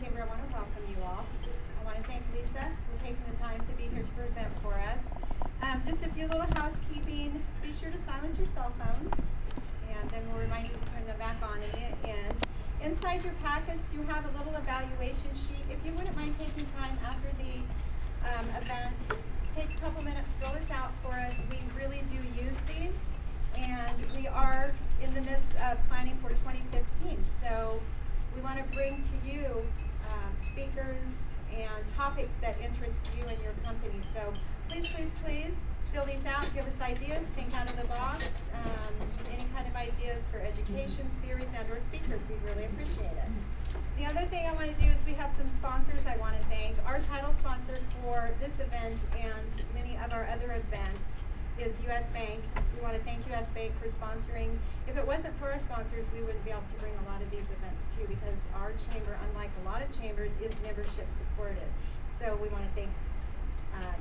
Chamber, I want to welcome you all. I want to thank Lisa for taking the time to be here to present for us. Just a few little housekeeping. Be sure to silence your cell phones, and then we'll remind you to turn them back on in the end. Inside your packets, you have a little evaluation sheet. If you wouldn't mind taking time after the event, take a couple minutes, fill this out for us. We really do use these, and we are in the midst of planning for 2015. So we want to bring to you speakers and topics that interest you and your company. So please, please, please fill these out, give us ideas, think out of the box, any kind of ideas for education, series, and or speakers. We really appreciate it. The other thing I want to do is we have some sponsors I want to thank. Our title sponsor for this event and many of our other events is U.S. Bank. We want to thank U.S. Bank for sponsoring. If it wasn't for our sponsors, we wouldn't be able to bring a lot of these events too, because our chamber, unlike a lot of chambers, is membership supported. So we want to thank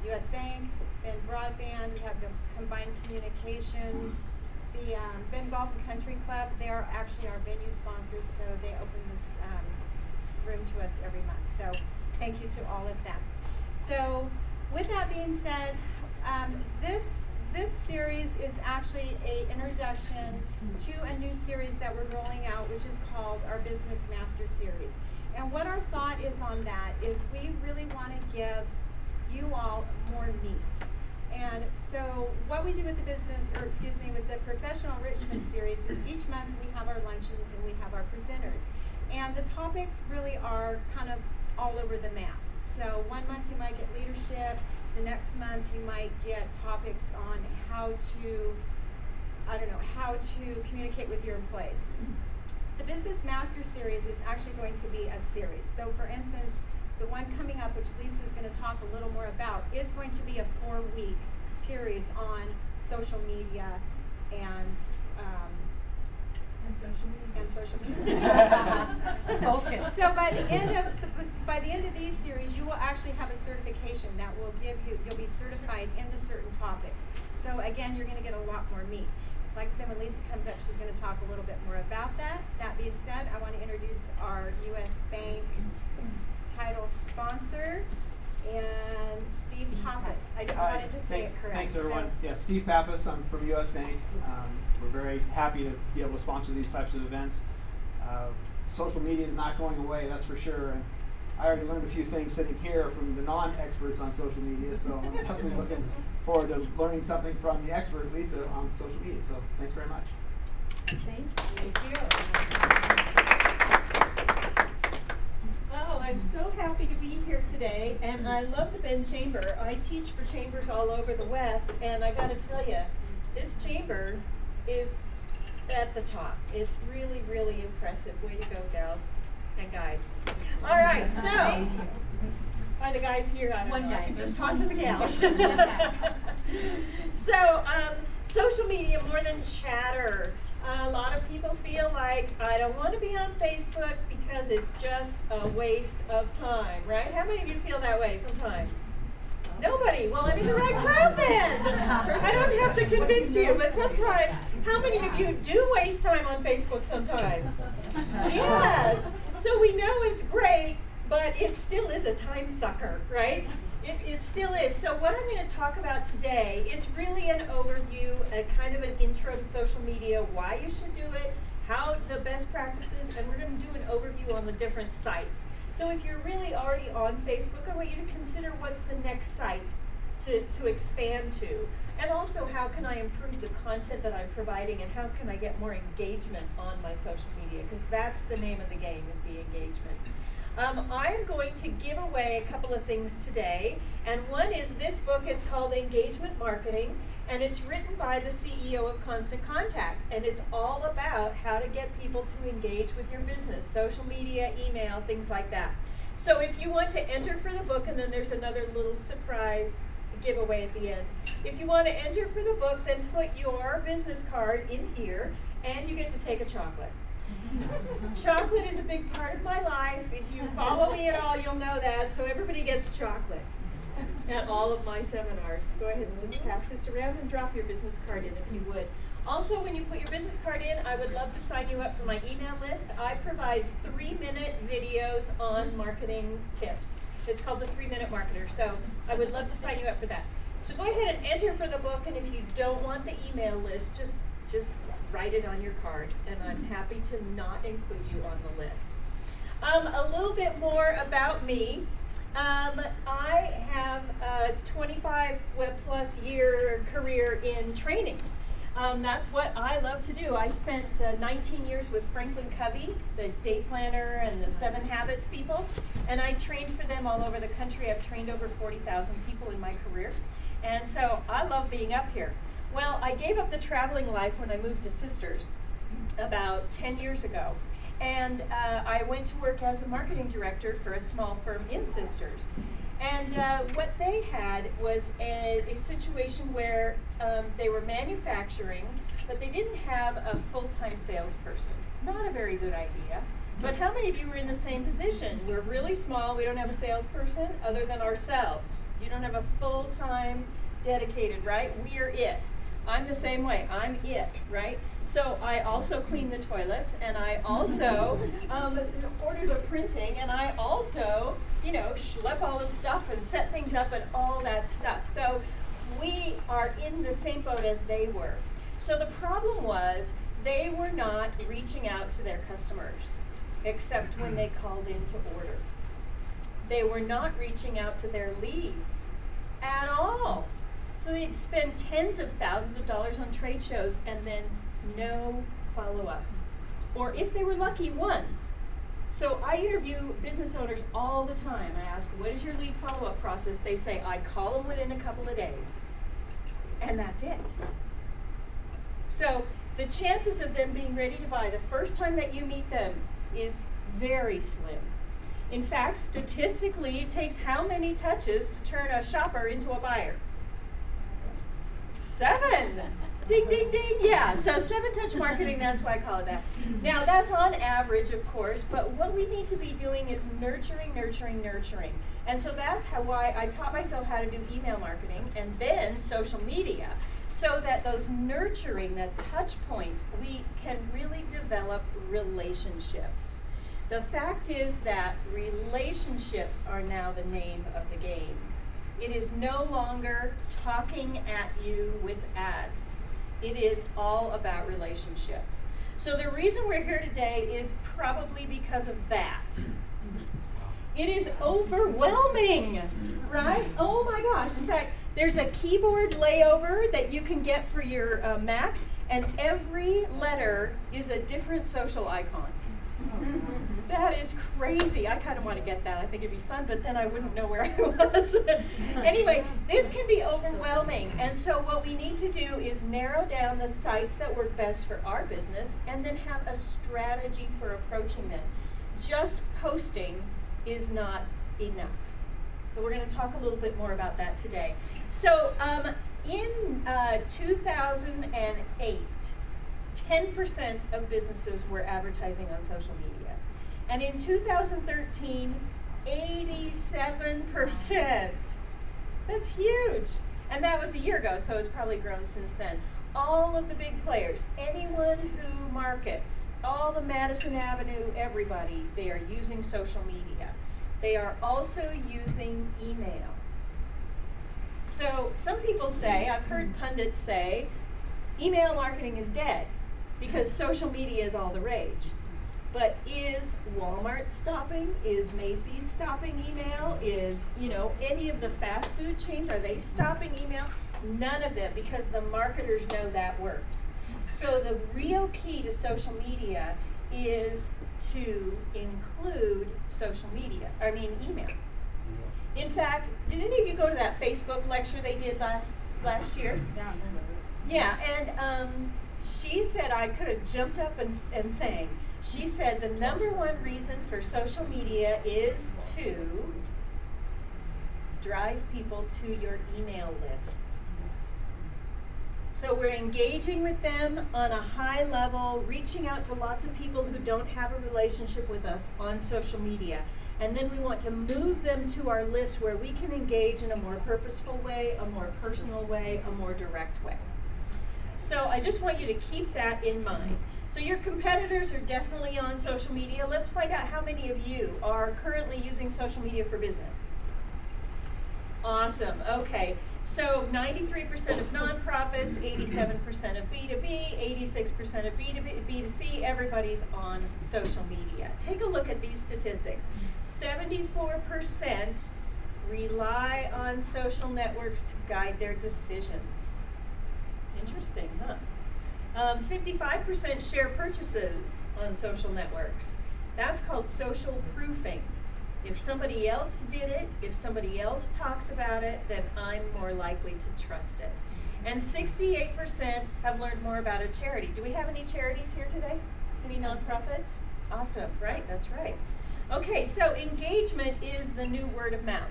U.S. Bank, Ben Broadband, we have the Combined Communications, the Ben Golf and Country Club. They are actually our venue sponsors, so they open this room to us every month. So thank you to all of them. So with that being said, this series is actually an introduction to a new series that we're rolling out, which is called our Business Master Series. And what our thought is on that is we really want to give you all more meat. And so what we do with the with the Professional Enrichment Series is each month we have our luncheons and we have our presenters. And the topics really are kind of all over the map. So one month you might get leadership. The next month you might get topics on how to communicate with your employees. The Business Master Series is actually going to be a series. So for instance, the one coming up, which Lisa is going to talk a little more about, is going to be a 4-week series on social media and social media. Focus. So by the end of these series, you will actually have a certification that will give you. You'll be certified in the certain topics. So again, you're going to get a lot more meat. Like I said, when Lisa comes up, she's going to talk a little bit more about that. That being said, I want to introduce our U.S. Bank title sponsor, and Steve Pappas. I wanted to say it correct. Thanks, everyone. Yeah, Steve Pappas. I'm from U.S. Bank. We're very happy to be able to sponsor these types of events. Social media is not going away, that's for sure. And I already learned a few things sitting here from the non-experts on social media, so I'm definitely looking forward to learning something from the expert, Lisa, on social media. So thanks very much. Thank you. Oh, I'm so happy to be here today, and I love the Ben Chamber. I teach for chambers all over the West, and I got to tell you, this chamber is at the top. It's really, really impressive. Way to go, gals and guys. All right, so by the guys here, I don't know. I can just talk to the gals. So, social media, more than chatter. A lot of people feel like, I don't want to be on Facebook because it's just a waste of time, right? How many of you feel that way sometimes? Nobody. Well, I'm in the right crowd then. I don't have to convince you, but sometimes, how many of you do waste time on Facebook sometimes? Yes. So we know it's great, but it still is a time sucker, right? It still is. So what I'm going to talk about today, it's really an overview, a kind of an intro to social media, why you should do it, how the best practices, and we're going to do an overview on the different sites. So if you're really already on Facebook, I want you to consider what's the next site to expand to. And also, how can I improve the content that I'm providing, and how can I get more engagement on my social media? Because that's the name of the game, is the engagement. I'm going to give away a couple of things today, and one is this book. It's called Engagement Marketing, and it's written by the CEO of Constant Contact, and it's all about how to get people to engage with your business, social media, email, things like that. So if you want to enter for the book, and then there's another little surprise giveaway at the end. If you want to enter for the book, then put your business card in here, and you get to take a chocolate. Chocolate is a big part of my life. If you follow me at all, you'll know that. So everybody gets chocolate at all of my seminars. Go ahead and just pass this around and drop your business card in if you would. Also, when you put your business card in, I would love to sign you up for my email list. I provide 3-minute videos on marketing tips. It's called the 3-Minute Marketer, so I would love to sign you up for that. So go ahead and enter for the book, and if you don't want the email list, just write it on your card, and I'm happy to not include you on the list. A little bit more about me. I have a 25-plus year career in training. That's what I love to do. I spent 19 years with Franklin Covey, the day planner and the 7 Habits people, and I trained for them all over the country. I've trained over 40,000 people in my career, and so I love being up here. Well, I gave up the traveling life when I moved to Sisters about 10 years ago, and I went to work as the marketing director for a small firm in Sisters. And what they had was a situation where they were manufacturing, but they didn't have a full-time salesperson. Not a very good idea. But how many of you were in the same position? We're really small, we don't have a salesperson other than ourselves. You don't have a full-time dedicated, right? We're it. I'm the same way, I'm it, right? So I also clean the toilets, and I also order the printing, and I also, schlep all the stuff and set things up and all that stuff. So we are in the same boat as they were. So the problem was they were not reaching out to their customers, except when they called in to order. They were not reaching out to their leads at all. So they'd spend tens of thousands of dollars on trade shows and then no follow-up. Or if they were lucky, one. So I interview business owners all the time. I ask, what is your lead follow-up process? They say, I call them within a couple of days. And that's it. So the chances of them being ready to buy the first time that you meet them is very slim. In fact, statistically, it takes how many touches to turn a shopper into a buyer? 7. Ding, ding, ding. Yeah, so 7-touch marketing, that's why I call it that. Now, that's on average, of course, but what we need to be doing is nurturing, nurturing, nurturing. And so that's why I taught myself how to do email marketing and then social media, so that those nurturing, the touch points, we can really develop relationships. The fact is that relationships are now the name of the game. It is no longer talking at you with ads. It is all about relationships. So the reason we're here today is probably because of that. It is overwhelming, right? Oh my gosh. In fact, there's a keyboard layover that you can get for your Mac, and every letter is a different social icon. That is crazy. I kind of want to get that. I think it'd be fun, but then I wouldn't know where I was. Anyway, this can be overwhelming. And so what we need to do is narrow down the sites that work best for our business and then have a strategy for approaching them. Just posting is not enough. So we're going to talk a little bit more about that today. So in 2008, 10% of businesses were advertising on social media. And in 2013, 87%. That's huge. And that was a year ago, so it's probably grown since then. All of the big players, anyone who markets, all the Madison Avenue, everybody, they are using social media. They are also using email. So some people say, I've heard pundits say, email marketing is dead because social media is all the rage. But is Walmart stopping? Is Macy's stopping email? Is, any of the fast food chains, are they stopping email? None of them, because the marketers know that works. So the real key to social media is to include email. In fact, did any of you go to that Facebook lecture they did last year? Yeah, and she said, I could have jumped up and sang. She said the number one reason for social media is to drive people to your email list. So we're engaging with them on a high level, reaching out to lots of people who don't have a relationship with us on social media. And then we want to move them to our list where we can engage in a more purposeful way, a more personal way, a more direct way. So I just want you to keep that in mind. So your competitors are definitely on social media. Let's find out how many of you are currently using social media for business. Awesome. Okay. So 93% of nonprofits, 87% of B2B, 86% of B2C, everybody's on social media. Take a look at these statistics. 74% rely on social networks to guide their decisions. Interesting, huh? 55% share purchases on social networks. That's called social proofing. If somebody else did it, if somebody else talks about it, then I'm more likely to trust it. And 68% have learned more about a charity. Do we have any charities here today? Any nonprofits? Awesome, right? That's right. Okay, so engagement is the new word of mouth.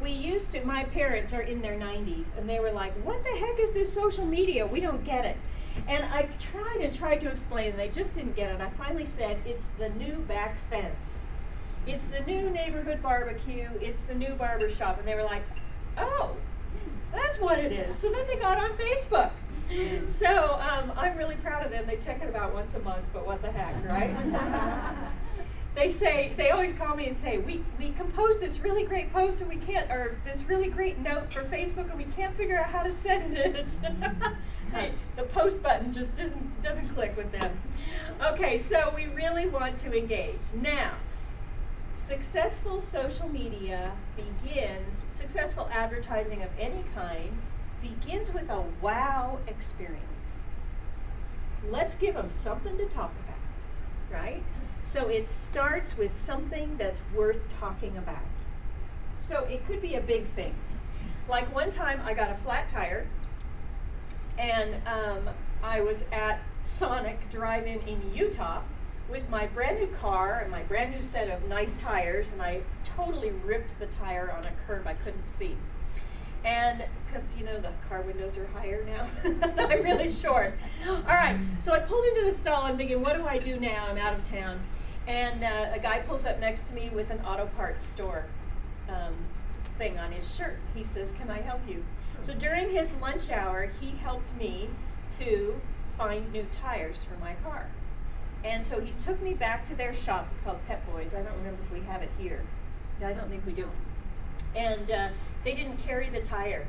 We used to, my parents are in their 90s, and they were like, what the heck is this social media? We don't get it. And I tried to explain, and they just didn't get it. I finally said, it's the new back fence. It's the new neighborhood barbecue. It's the new barber shop. And they were like, oh, that's what it is. So then they got on Facebook. So I'm really proud of them. They check it about once a month, but what the heck, right? They always call me and say, we composed this really great post and we can't, or this really great note for Facebook and we can't figure out how to send it. Hey, the post button just doesn't click with them. Okay, so we really want to engage. Now, successful social media successful advertising of any kind begins with a wow experience. Let's give them something to talk about, right? So it starts with something that's worth talking about. So it could be a big thing. Like one time I got a flat tire, and I was at Sonic Drive-In in Utah with my brand new car and my brand new set of nice tires, and I totally ripped the tire on a curb I couldn't see. And because, you know, the car windows are higher now, I'm really short. All right, so I pulled into the stall. I'm thinking, what do I do now? I'm out of town. And a guy pulls up next to me with an auto parts store thing on his shirt. He says, can I help you? So during his lunch hour, he helped me to find new tires for my car. And so he took me back to their shop. It's called Pep Boys. I don't remember if we have it here. I don't think we do. And they didn't carry the tire.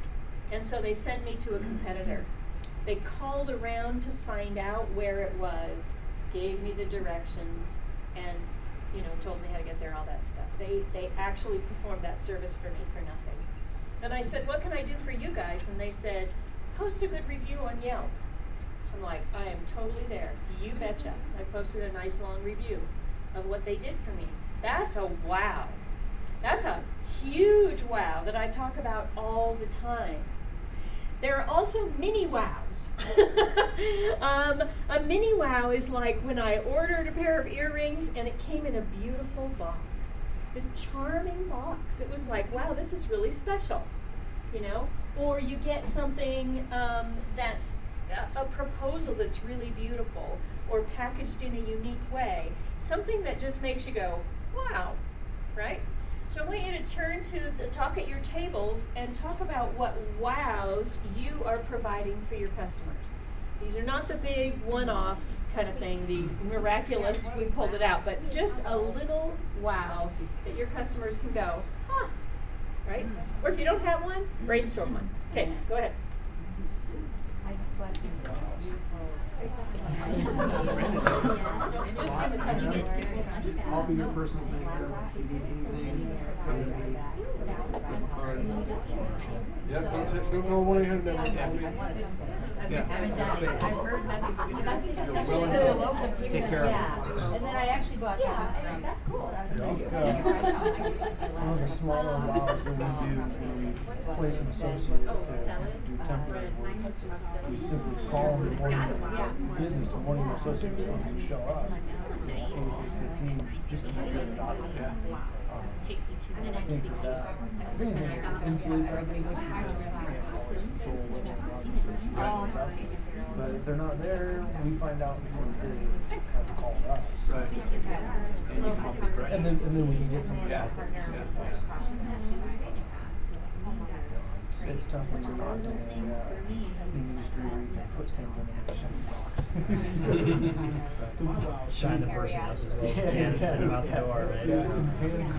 And so they sent me to a competitor. They called around to find out where it was, gave me the directions, and told me how to get there, all that stuff. They actually performed that service for me for nothing. And I said, what can I do for you guys? And they said, post a good review on Yelp. I'm like, I am totally there. You betcha. I posted a nice long review of what they did for me. That's a wow. That's a huge wow that I talk about all the time. There are also mini wows. A mini wow is like when I ordered a pair of earrings and it came in a beautiful box. This charming box. It was like, wow, this is really special, Or you get something that's a proposal that's really beautiful or packaged in a unique way. Something that just makes you go, wow, right? So I want you to turn to the talk at your tables and talk about what wows you are providing for your customers. These are not the big one-offs kind of thing, the miraculous, we pulled it out, but just a little wow that your customers can go, huh, right? Or if you don't have one, brainstorm one. Okay, go ahead. I'll be your personal thinker. If you need anything, come to me. Yeah, don't call 1-800 number. Call me. Take care of it. And then I actually bought that's cool. one of the smaller wows that we do when we place an associate to do temporary work. We simply call them the morning of business, the morning of associate is supposed to show up. 8:15, just to make sure they're not there. Takes me 2 I minutes. think that, if anything, it insulates our business because we can't always control what's going on. But if they're not there, we find out before they have to call us. Right. And you come up with correct. And then we can get somebody Yeah. out there. It's tough when you're not in an industry where you can put things in a Shine the person up as well as you can and send them out the door, right? Yeah. You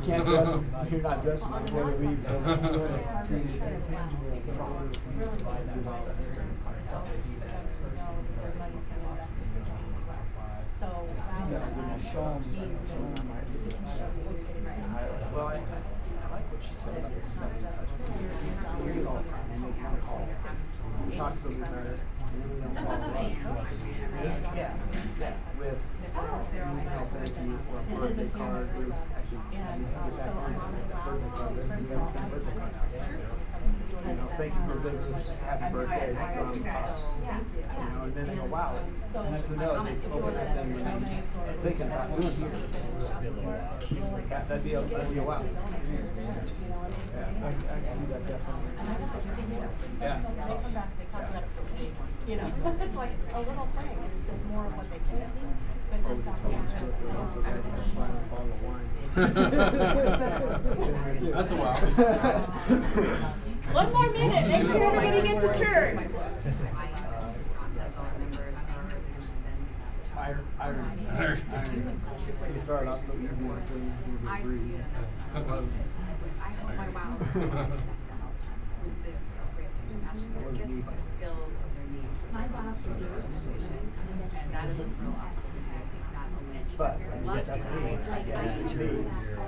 can't dress them, you're not dressing them before they leave. So, Well, I like what she said about the second touch. Talk to them about it. Yeah. With thank you for a birthday card. You know, thank you for business. Happy birthday from us. You know, and then they go, wow. And then to know they open that thing and thinking about doing something. That'd be a wow. Yeah, I can see that definitely. Yeah. you know, it's like a little thing, and it's just more of what they can, but just that That's a wow. One more minute, make sure everybody gets a turn. You start off so easy and so easy to breathe. my wows with their gifts, their skills, or their needs. My boss would do organization, and that is a real opportunity. Not only But when you get that feeling, to me,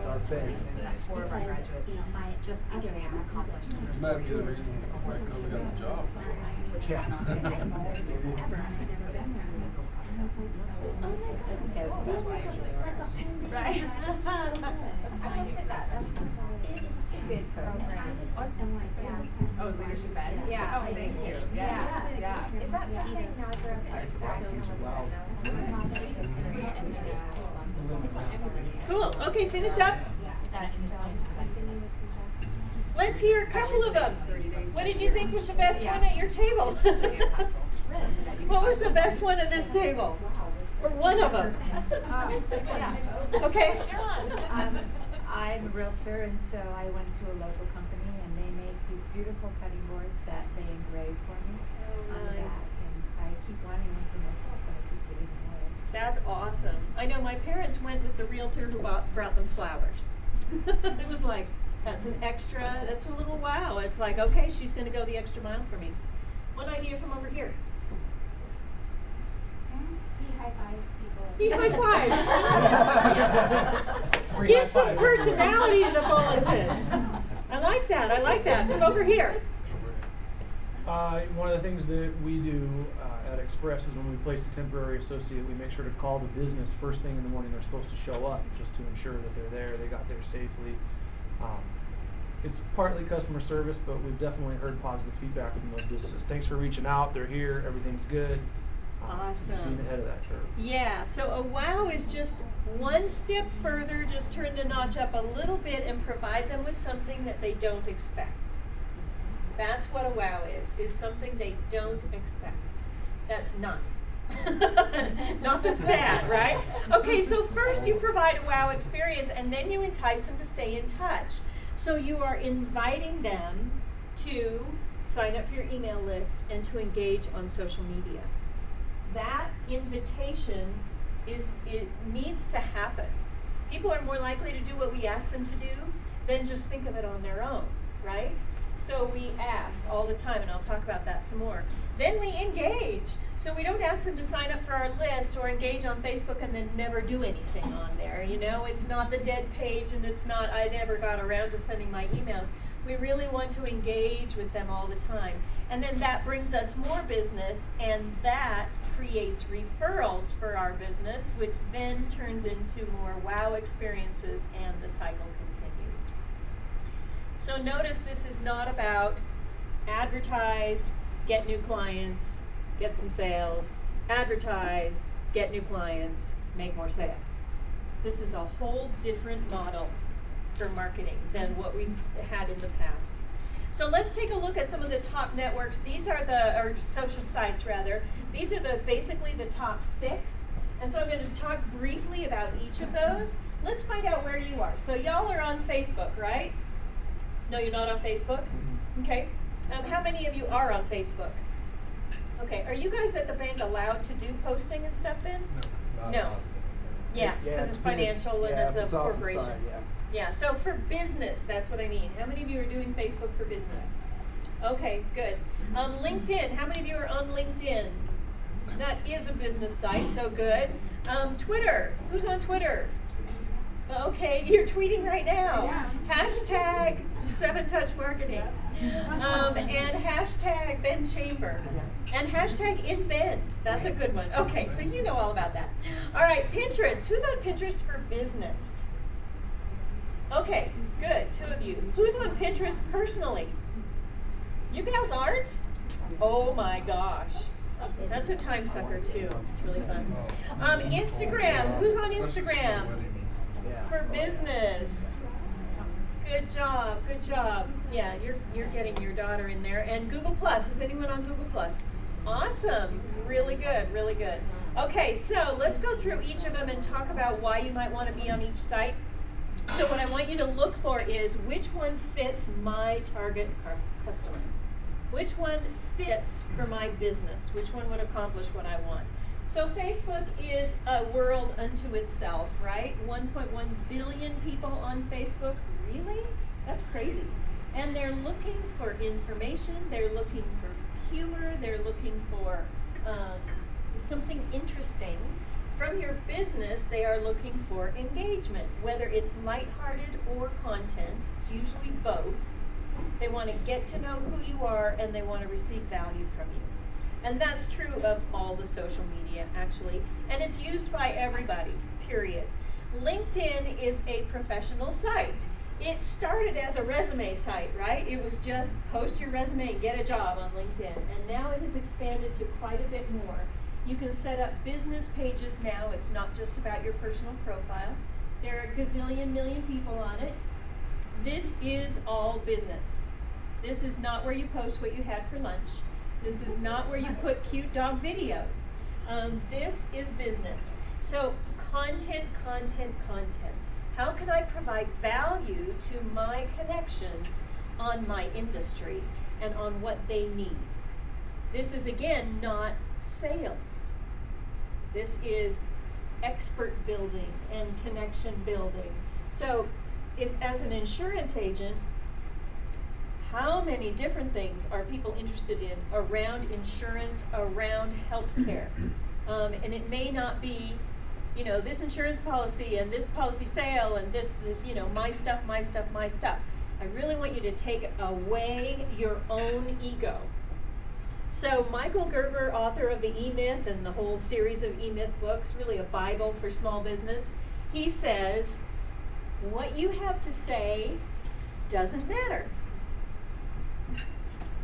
our face. for our graduates, just getting them accomplished. This might be the reason why Kobe got the job. Right. I looked at that. It is a good program. Oh, leadership ed? Yeah. Oh, thank you. Yeah. Is that something now Cool, okay, finish up. Let's hear a couple of them. What did you think was the best one at your table? What was the best one at this table? Or one of them? Okay. I'm a realtor, and so I went to a local company, and they make these beautiful cutting boards that they engrave for me on the back, Nice. and I keep wanting them for myself, but I keep getting more. That's awesome. I know my parents went with the realtor who brought them flowers. It was like, that's an extra, that's a little wow. It's like, okay, she's going to go the extra mile for me. One idea from over here. He high fives people. He high fives. Give some personality to the bulletin. I like that. I like that. From over here. One of the things that we do at Express is when we place a temporary associate, we make sure to call the business first thing in the morning they're supposed to show up, just to ensure that they're there, they got there safely. It's partly customer service, but we've definitely heard positive feedback from those businesses. Thanks for reaching out, they're here, everything's good. Awesome. Being ahead of that curve. Yeah, so a wow is just one step further, just turn the notch up a little bit and provide them with something that they don't expect. That's what a wow is something they don't expect. That's nice. Not that's bad, right? Okay, so first you provide a wow experience and then you entice them to stay in touch. So you are inviting them to sign up for your email list and to engage on social media. That invitation it needs to happen. People are more likely to do what we ask them to do than just think of it on their own, right? So we ask all the time, and I'll talk about that some more. Then we engage. So we don't ask them to sign up for our list or engage on Facebook and then never do anything on there. You know, it's not the dead page and it's not, I never got around to sending my emails. We really want to engage with them all the time. And then that brings us more business, and that creates referrals for our business, which then turns into more wow experiences, and the cycle continues. So notice this is not about advertise, get new clients, get some sales, advertise, get new clients, make more sales. This is a whole different model for marketing than what we've had in the past. So let's take a look at some of the top networks. These are or social sites rather. These are basically the top 6. And so I'm going to talk briefly about each of those. Let's find out where you are. So y'all are on Facebook, right? No, you're not on Facebook? Okay. How many of you are on Facebook? Okay, are you guys at the bank allowed to do posting and stuff then? No. Yeah, because it's financial and it's a off the corporation. side, yeah. Yeah, so for business, that's what I mean. How many of you are doing Facebook for business? Okay, good. LinkedIn, how many of you are on LinkedIn? That is a business site, so good. Twitter, who's on Twitter? Okay, you're tweeting right now. Yeah. Hashtag 7Touch Marketing. And hashtag Ben Chamber. And hashtag In Bend. That's a good one. Okay, so you know all about that. All right, Pinterest. Who's on Pinterest for business? Okay, good. 2 of you. Who's on Pinterest personally? You guys aren't? Oh my gosh. That's a time sucker too. It's really fun. Instagram. Who's on Instagram? For business. Good job, good job. Yeah, you're getting your daughter in there. And Google Plus. Is anyone on Google Plus? Awesome. Really good, really good. Okay, so let's go through each of them and talk about why you might want to be on each site. So what I want you to look for is which one fits my target customer. Which one fits for my business? Which one would accomplish what I want? So Facebook is a world unto itself, right? 1.1 billion people on Facebook. Really? That's crazy. And they're looking for information, they're looking for humor, they're looking for something interesting. From your business, they are looking for engagement, whether it's lighthearted or content. It's usually both. They want to get to know who you are and they want to receive value from you. And that's true of all the social media, actually. And it's used by everybody, period. LinkedIn is a professional site. It started as a resume site, right? It was just post your resume and get a job on LinkedIn. And now it has expanded to quite a bit more. You can set up business pages now. It's not just about your personal profile. There are a gazillion million people on it. This is all business. This is not where you post what you had for lunch. This is not where you put cute dog videos. This is business. So content, content, content. How can I provide value to my connections on my industry and on what they need? This is, again, not sales. This is expert building and connection building. So if, as an insurance agent, how many different things are people interested in around insurance, around healthcare? And it may not be, you know, this insurance policy and this policy sale and this, you know, my stuff, my stuff, my stuff. I really want you to take away your own ego. So Michael Gerber, author of the E-Myth and the whole series of E-Myth books, really a Bible for small business, he says, what you have to say doesn't matter.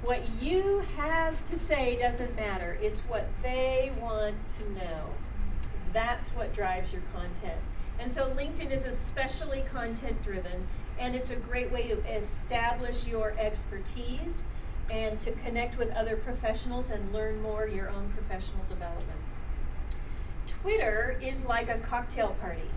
What you have to say doesn't matter. It's what they want to know. That's what drives your content. And so LinkedIn is especially content driven, and it's a great way to establish your expertise and to connect with other professionals and learn more your own professional development. Twitter is like a cocktail party.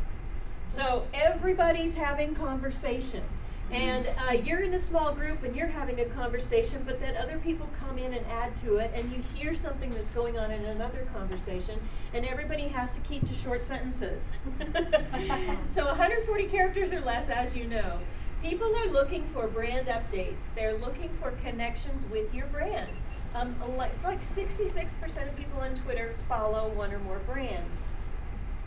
So everybody's having conversation. And you're in a small group and you're having a conversation, but then other people come in and add to it, and you hear something that's going on in another conversation, and everybody has to keep to short sentences. So 140 characters or less, as you know. People are looking for brand updates. They're looking for connections with your brand. It's like 66% of people on Twitter follow one or more brands.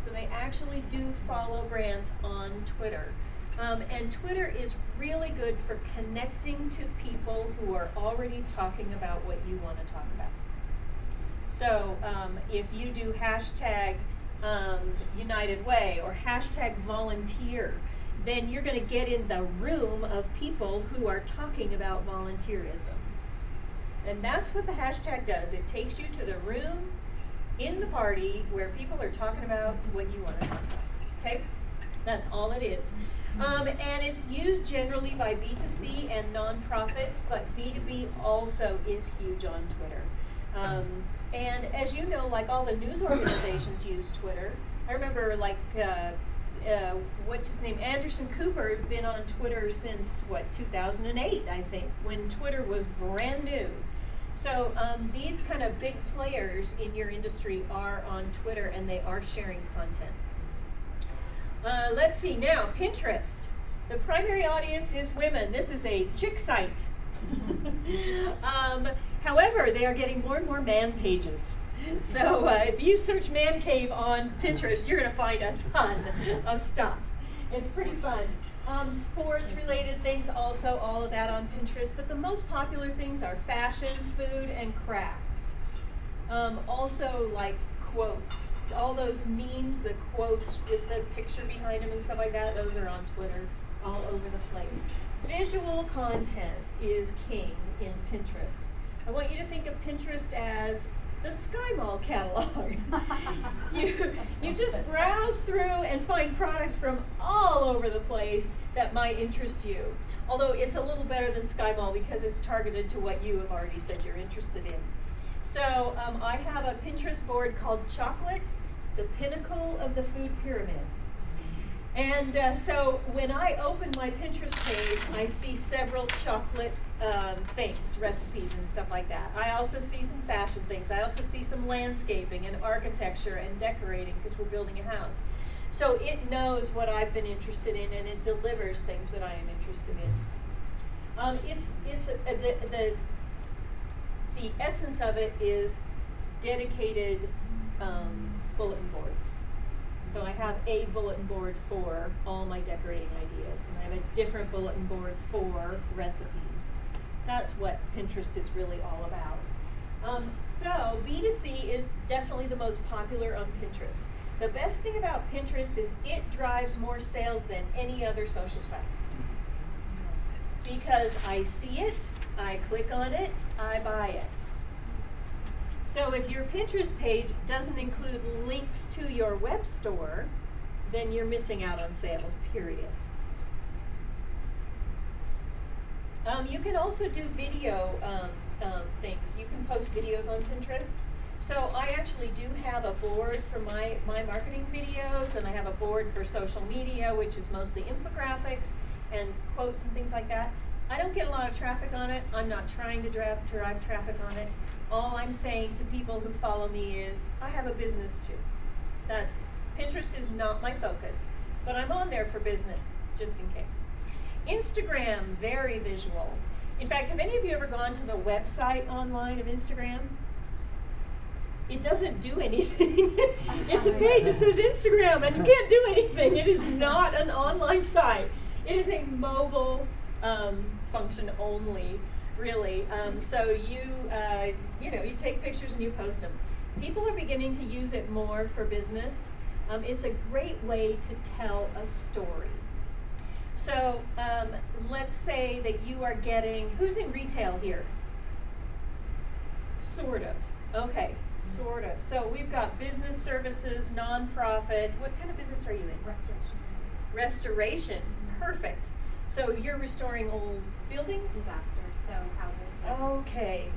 So they actually do follow brands on Twitter. And Twitter is really good for connecting to people who are already talking about what you want to talk about. So if you do hashtag United Way or hashtag volunteer, then you're going to get in the room of people who are talking about volunteerism. And that's what the hashtag does. It takes you to the room in the party where people are talking about what you want to talk about. Okay? That's all it is. And it's used generally by B2C and nonprofits, but B2B also is huge on Twitter. And as you know, like all the news organizations use Twitter. I remember like what's his name? Anderson Cooper had been on Twitter since, 2008, I think, when Twitter was brand new. So these kind of big players in your industry are on Twitter and they are sharing content. Let's see now, Pinterest. The primary audience is women. This is a chick site. However, they are getting more and more man pages. So if you search man cave on Pinterest, you're going to find a ton of stuff. It's pretty fun. Sports related things, also all of that on Pinterest, but the most popular things are fashion, food, and crafts. Also like quotes, all those memes, the quotes with the picture behind them and stuff like that, those are on Twitter all over the place. Visual content is king in Pinterest. I want you to think of Pinterest as the Sky Mall catalog. You just browse through and find products from all over the place that might interest you. Although it's a little better than Sky Mall because it's targeted to what you have already said you're interested in. So I have a Pinterest board called Chocolate, the Pinnacle of the Food Pyramid. And so when I open my Pinterest page, I see several chocolate things, recipes and stuff like that. I also see some fashion things. I also see some landscaping and architecture and decorating because we're building a house. So it knows what I've been interested in and it delivers things that I am interested in. The essence of it is dedicated bulletin boards. So I have a bulletin board for all my decorating ideas, and I have a different bulletin board for recipes. That's what Pinterest is really all about. So B2C is definitely the most popular on Pinterest. The best thing about Pinterest is it drives more sales than any other social site. Because I see it, I click on it, I buy it. So if your Pinterest page doesn't include links to your web store, then you're missing out on sales, period. You can also do video things. You can post videos on Pinterest. So I actually do have a board for my marketing videos, and I have a board for social media, which is mostly infographics and quotes and things like that. I don't get a lot of traffic on it. I'm not trying to drive traffic on it. All I'm saying to people who follow me is, I have a business too. Pinterest is not my focus, but I'm on there for business, just in case. Instagram, very visual. In fact, have any of you ever gone to the website online of Instagram? It doesn't do anything. It's a page that says Instagram, and you can't do anything. It is not an online site. It is a mobile function only. Really, so you take pictures and you post them. People are beginning to use it more for business. It's a great way to tell a story. So let's say that you are getting, who's in retail here? Sort of. Okay, sort of. So we've got business services, nonprofit. What kind of business are you in? Restoration. Restoration. Perfect. So you're restoring old buildings? Disasters, so houses. Okay.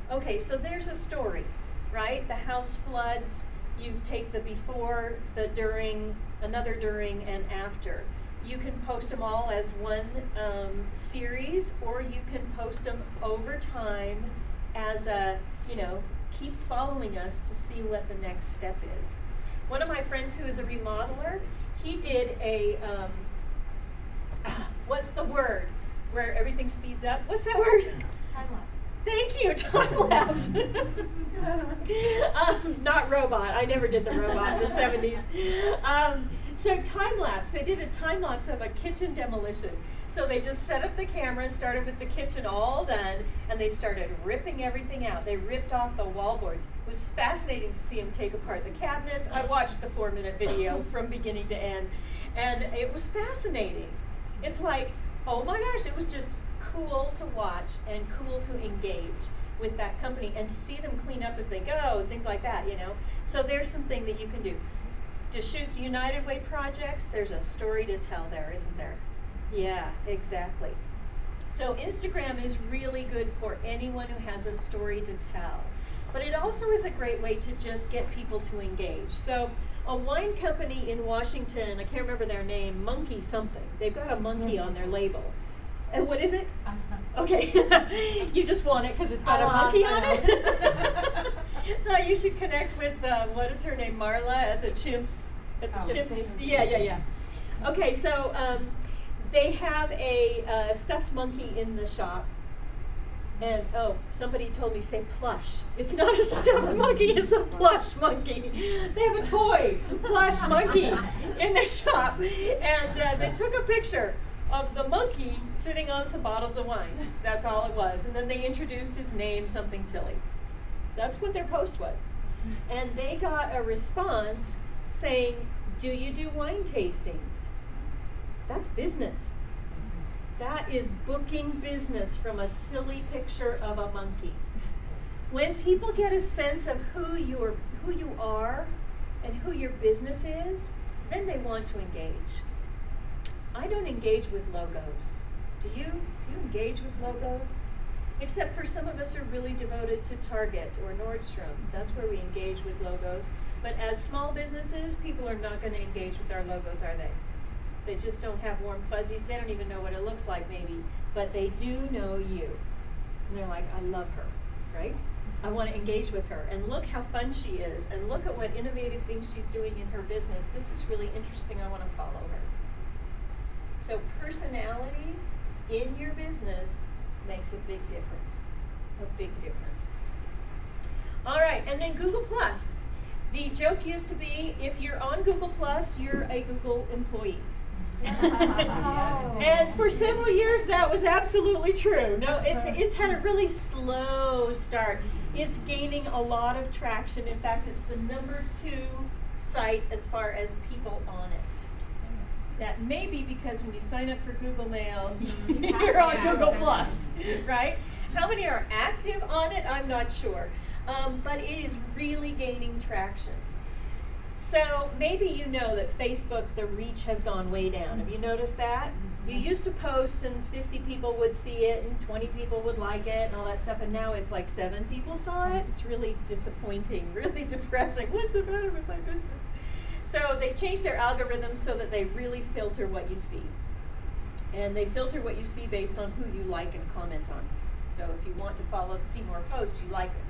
Okay, so there's a story, right? The house floods, you take the before, the during, another during, and after. You can post them all as one series, or you can post them over time as a, keep following us to see what the next step is. One of my friends who is a remodeler, he did a, what's the word? Where everything speeds up. What's that word? Time lapse. Thank you, time lapse. Not robot. I never did the robot in the 70s. So time lapse. They did a time lapse of a kitchen demolition. So they just set up the camera, started with the kitchen all done, and they started ripping everything out. They ripped off the wall boards. It was fascinating to see them take apart the cabinets. I watched the 4-minute video from beginning to end, and it was fascinating. It's like, oh my gosh, it was just cool to watch and cool to engage with that company and to see them clean up as they go and things like that, So there's something that you can do. Deschutes United Way projects, there's a story to tell there, isn't there? Yeah, exactly. So Instagram is really good for anyone who has a story to tell. But it also is a great way to just get people to engage. So a wine company in Washington, I can't remember their name, Monkey something. They've got a monkey on their label. And what is it? Okay, you just want it because it's got a monkey on it. You should connect with, what is her name, Marla at the Chimps. At the Chimps. Yeah. Okay, so they have a stuffed monkey in the shop. And, somebody told me, say plush. It's not a stuffed monkey, it's a plush monkey. They have a toy plush monkey in their shop. And they took a picture of the monkey sitting on some bottles of wine. That's all it was. And then they introduced his name, something silly. That's what their post was. And they got a response saying, do you do wine tastings? That's business. That is booking business from a silly picture of a monkey. When people get a sense of who you are and who your business is, then they want to engage. I don't engage with logos. Do you? Do you engage with logos? Except for some of us are really devoted to Target or Nordstrom. That's where we engage with logos. But as small businesses, people are not going to engage with our logos, are they? They just don't have warm fuzzies. They don't even know what it looks like, maybe. But they do know you. And they're like, I love her, right? I want to engage with her. And look how fun she is. And look at what innovative things she's doing in her business. This is really interesting. I want to follow her. So personality in your business makes a big difference. A big difference. All right, and then Google+. The joke used to be, if you're on Google+, you're a Google employee. And for several years that was absolutely true. No, it's had a really slow start. It's gaining a lot of traction. In fact, it's the #2 site as far as people on it. That may be because when you sign up for Google Mail, you're on Google+, right? How many are active on it? I'm not sure. But it is really gaining traction. So maybe you know that Facebook, the reach has gone way down. Have you noticed that? You used to post and 50 people would see it and 20 people would like it and all that stuff, and now it's like 7 people saw it. It's really disappointing, really depressing. What's the matter with my business? So they changed their algorithms so that they really filter what you see. And they filter what you see based on who you like and comment on. So if you want to see more posts, you like it.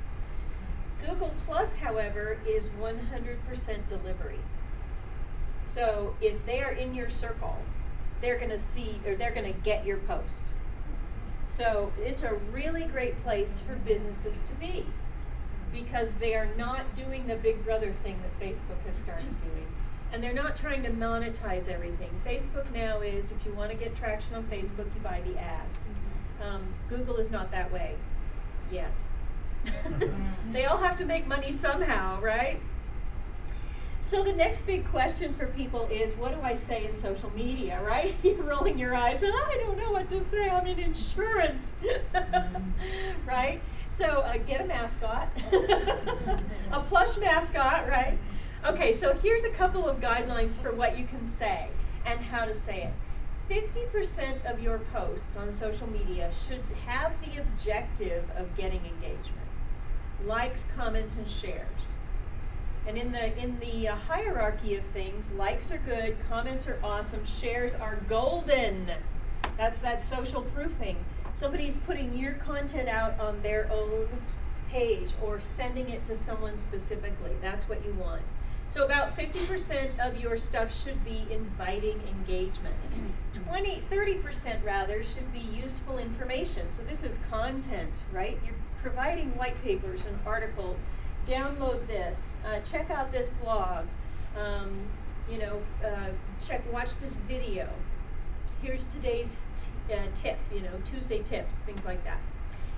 Google Plus, however, is 100% delivery. So if they are in your circle, they're going to see, or they're going to get your post. So it's a really great place for businesses to be, because they are not doing the Big Brother thing that Facebook has started doing. And they're not trying to monetize everything. Facebook now is, if you want to get traction on Facebook, you buy the ads. Google is not that way yet. They all have to make money somehow, right? So the next big question for people is, what do I say in social media, right? You're rolling your eyes, I don't know what to say, I'm in insurance, right? So get a mascot, a plush mascot, right? Okay, so here's a couple of guidelines for what you can say and how to say it. 50% of your posts on social media should have the objective of getting engagement. Likes, comments, and shares. And in the hierarchy of things, likes are good, comments are awesome, shares are golden. That's that social proofing. Somebody's putting your content out on their own page or sending it to someone specifically. That's what you want. So about 50% of your stuff should be inviting engagement. 30% rather should be useful information. So this is content, right? You're providing white papers and articles. Download this, check out this blog, watch this video. Here's today's tip, Tuesday tips, things like that.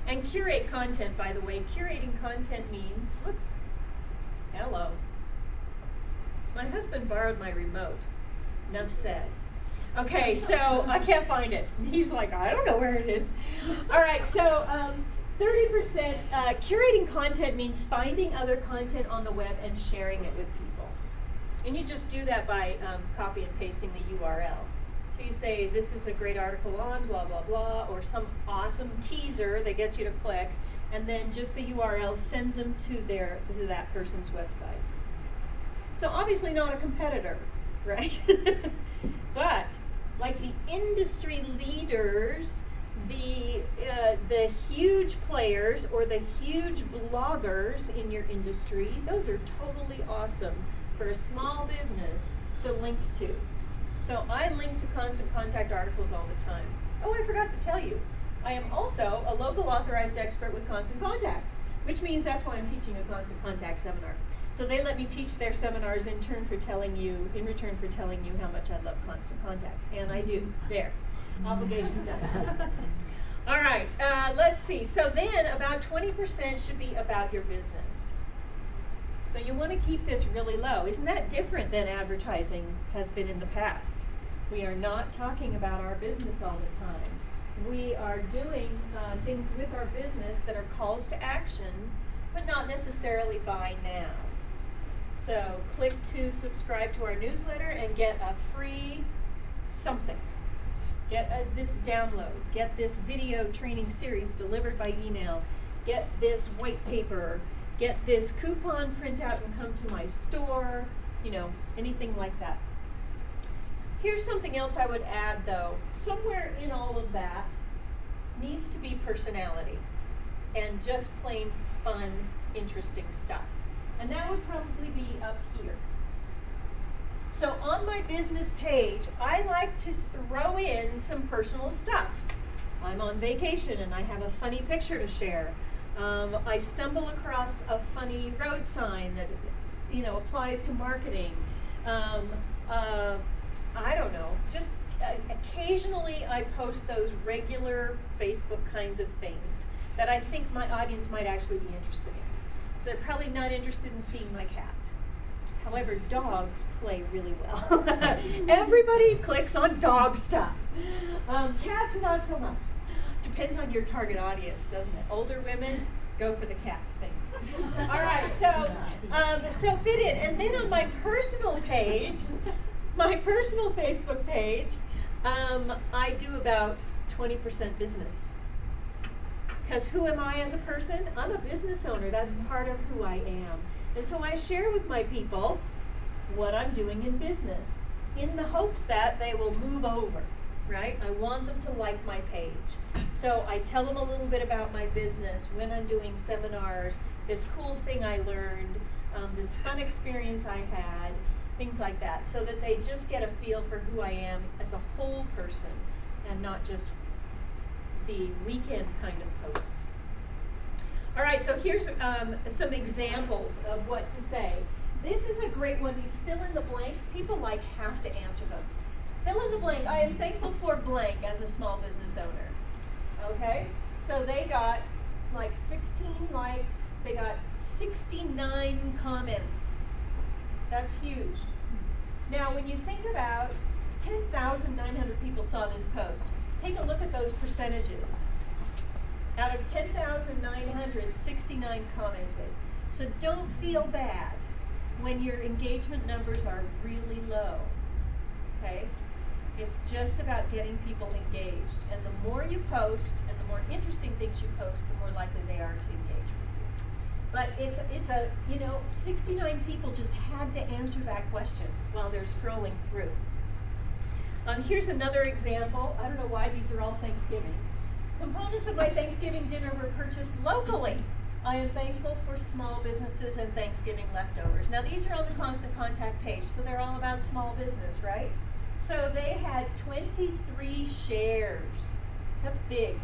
And curate content, by the way. Curating content means, whoops, hello. My husband borrowed my remote. Enough said. Okay, so I can't find it. He's like, I don't know where it is. All right, so 30%, curating content means finding other content on the web and sharing it with people. And you just do that by copy and pasting the URL. So you say, this is a great article on blah, blah, blah, or some awesome teaser that gets you to click, and then just the URL sends them to that person's website. So obviously not a competitor, right? But like the industry leaders, the huge players or the huge bloggers in your industry, those are totally awesome for a small business to link to. So I link to Constant Contact articles all the time. Oh, I forgot to tell you, I am also a local authorized expert with Constant Contact, which means that's why I'm teaching a Constant Contact seminar. So they let me teach their seminars in return for telling you how much I love Constant Contact. And I do. There. Obligation done. All right, let's see. So then about 20% should be about your business. So you want to keep this really low. Isn't that different than advertising has been in the past? We are not talking about our business all the time. We are doing things with our business that are calls to action, but not necessarily buy now. So click to subscribe to our newsletter and get a free something. Get this download. Get this video training series delivered by email. Get this white paper. Get this coupon printout and come to my store. You know, anything like that. Here's something else I would add though. Somewhere in all of that needs to be personality and just plain fun, interesting stuff. And that would probably be up here. So on my business page, I like to throw in some personal stuff. I'm on vacation and I have a funny picture to share. I stumble across a funny road sign that, you know, applies to marketing. I don't know, just occasionally I post those regular Facebook kinds of things that I think my audience might actually be interested in. So they're probably not interested in seeing my cat. However, dogs play really well. Everybody clicks on dog stuff. Cats, not so much. Depends on your target audience, doesn't it? Older women, go for the cats thing. All right, so fit in. And then on my personal page, my personal Facebook page, I do about 20% business. Because who am I as a person? I'm a business owner. That's part of who I am. And so I share with my people what I'm doing in business in the hopes that they will move over, right? I want them to like my page. So I tell them a little bit about my business, when I'm doing seminars, this cool thing I learned, this fun experience I had, things like that, so that they just get a feel for who I am as a whole person and not just the weekend kind of posts. All right, so here's some examples of what to say. This is a great one, these fill in the blanks. People have to answer them. Fill in the blank. I am thankful for blank as a small business owner. Okay, so they got like 16 likes. They got 69 comments. That's huge. Now, when you think about 10,900 people saw this post, take a look at those percentages. Out of 10,900, 69 commented. So don't feel bad when your engagement numbers are really low, okay? It's just about getting people engaged. And the more you post and the more interesting things you post, the more likely they are to engage with you. But it's a, 69 people just had to answer that question while they're scrolling through. Here's another example. I don't know why these are all Thanksgiving. Components of my Thanksgiving dinner were purchased locally. I am thankful for small businesses and Thanksgiving leftovers. Now these are on the Constant Contact page, so they're all about small business, right? So they had 23 shares. That's big.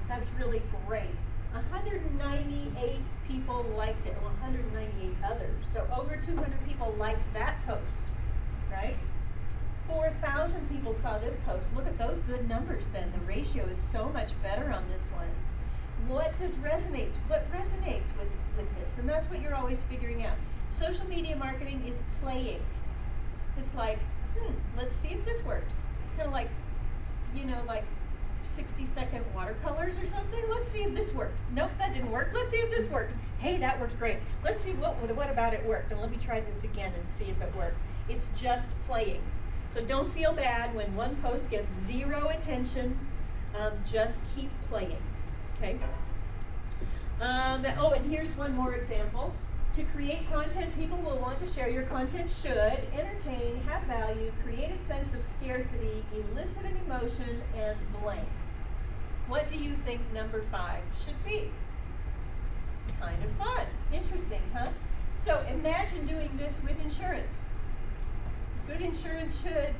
That's really great. 198 people liked it, 198 others. So over 200 people liked that post, right? 4,000 people saw this post. Look at those good numbers then. The ratio is so much better on this one. What resonates with this? And that's what you're always figuring out. Social media marketing is playing. It's like, let's see if this works. Kind of like, like 60-second watercolors or something. Let's see if this works. Nope, that didn't work. Let's see if this works. Hey, that worked great. Let's see what about it worked. And let me try this again and see if it worked. It's just playing. So don't feel bad when one post gets 0 attention. Just keep playing, okay? And here's one more example. To create content, people will want to share. Your content should entertain, have value, create a sense of scarcity, elicit an emotion, and blank. What do you think number 5 should be? Kind of fun. Interesting, huh? So imagine doing this with insurance. Good insurance should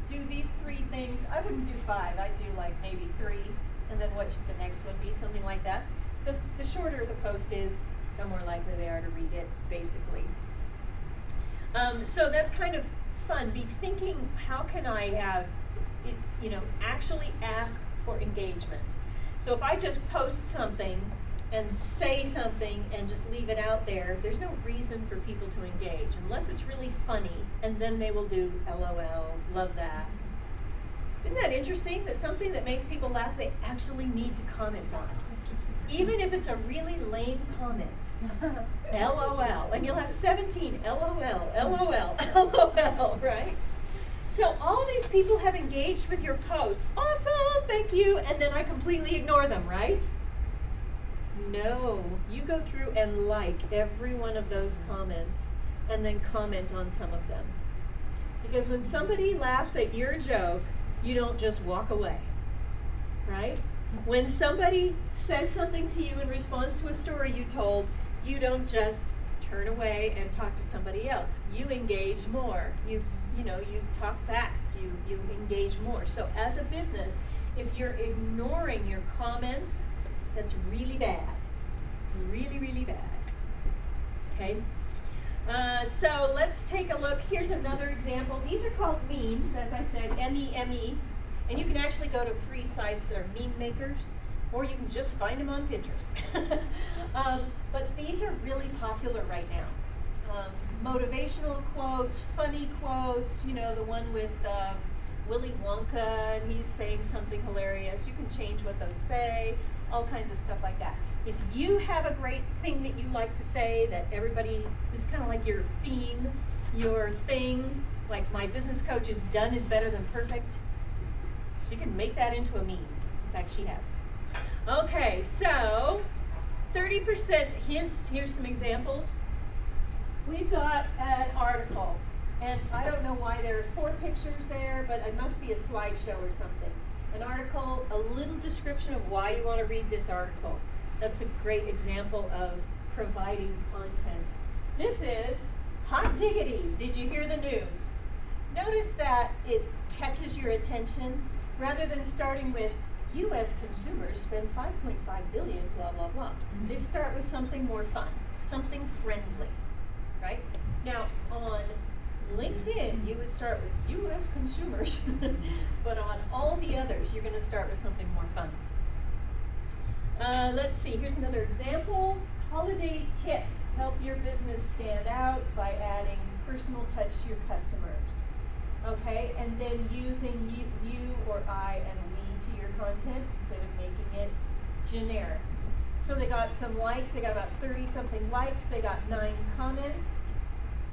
do these 3 things. I wouldn't do 5. I'd do like maybe 3, and then what should the next one be? Something like that. The shorter the post is, the more likely they are to read it, basically. So that's kind of fun. Be thinking, how can I have it, actually ask for engagement? So if I just post something and say something and just leave it out there, there's no reason for people to engage unless it's really funny, and then they will do LOL, love that. Isn't that interesting that something that makes people laugh, they actually need to comment on it? Even if it's a really lame comment. LOL. And you'll have 17 LOL, LOL, LOL, right? So all these people have engaged with your post. Awesome, thank you. And then I completely ignore them, right? No. You go through and like every one of those comments and then comment on some of them. Because when somebody laughs at your joke, you don't just walk away, right? When somebody says something to you in response to a story you told, you don't just turn away and talk to somebody else. You engage more. You talk back. You engage more. So as a business, if you're ignoring your comments, that's really bad. Really, really bad. Okay? So let's take a look. Here's another example. These are called memes, as I said, M-E-M-E. And you can actually go to free sites that are meme makers, or you can just find them on Pinterest. But these are really popular right now. Motivational quotes, funny quotes, the one with Willy Wonka, and he's saying something hilarious. You can change what those say, all kinds of stuff like that. If you have a great thing that you like to say that everybody, it's kind of like your theme, your thing, like my business coach is done is better than perfect. She can make that into a meme. In fact, she has. Okay, so 30% hints. Here's some examples. We've got an article, and I don't know why there are 4 pictures there, but it must be a slideshow or something. An article, a little description of why you want to read this article. That's a great example of providing content. This is hot diggity. Did you hear the news? Notice that it catches your attention rather than starting with U.S. consumers spend $5.5 billion, blah, blah, blah. They start with something more fun, something friendly, right? Now, on LinkedIn, you would start with U.S. consumers, but on all the others, you're going to start with something more fun. Let's see, here's another example. Holiday tip. Help your business stand out by adding personal touch to your customers. Okay, and then using you or I and we to your content instead of making it generic. So they got some likes, they got about 30-something likes, they got 9 comments,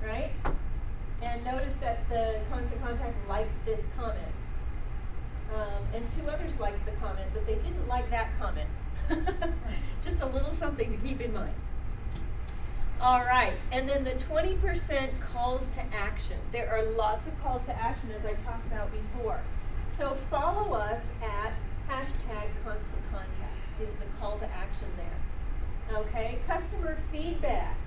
right? And notice that the Constant Contact liked this comment. And 2 others liked the comment, but they didn't like that comment. Just a little something to keep in mind. All right, and then the 20% calls to action. There are lots of calls to action, as I talked about before. So follow us at #ConstantContact is the call to action there. Okay, customer feedback.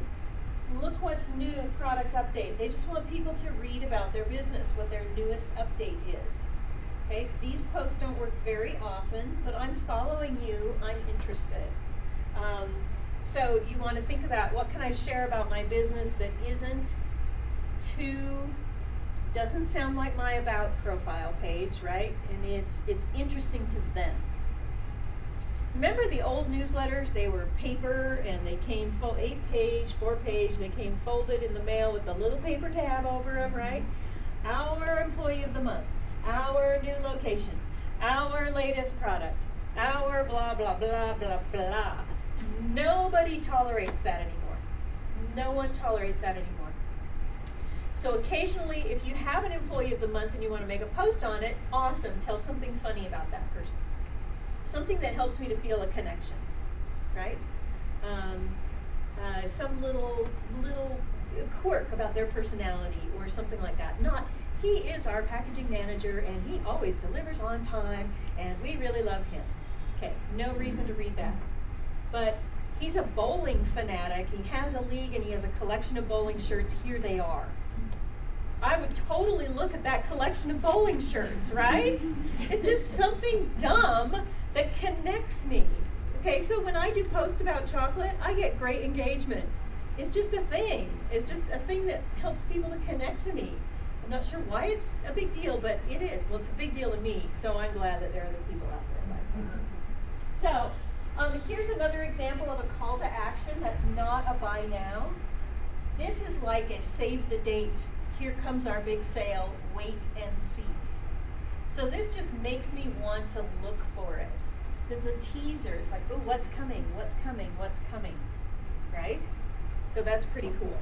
Look what's new, product update. They just want people to read about their business, what their newest update is. Okay, these posts don't work very often, but I'm following you, I'm interested. So you want to think about, what can I share about my business that doesn't sound like my about profile page, right? And it's interesting to them. Remember the old newsletters? They were paper and they came 8-page, 4-page, they came folded in the mail with a little paper tab over them, right? Our employee of the month, our new location, our latest product, our blah, blah, blah, blah, blah. Nobody tolerates that anymore. No one tolerates that anymore. So occasionally, if you have an employee of the month and you want to make a post on it, awesome. Tell something funny about that person. Something that helps me to feel a connection, right? some little quirk about their personality or something like that. Not, he is our packaging manager and he always delivers on time and we really love him. Okay, no reason to read that. But he's a bowling fanatic. He has a league and he has a collection of bowling shirts. Here they are. I would totally look at that collection of bowling shirts, right? It's just something dumb that connects me. Okay, so when I do post about chocolate, I get great engagement. It's just a thing. It's just a thing that helps people to connect to me. I'm not sure why it's a big deal, but it is. Well, it's a big deal to me, so I'm glad that there are other people out there like that. So, here's another example of a call to action that's not a buy now. This is like a save the date. Here comes our big sale, wait and see. So this just makes me want to look for it. There's a teaser. It's like, oh, what's coming, what's coming, what's coming, right? So that's pretty cool.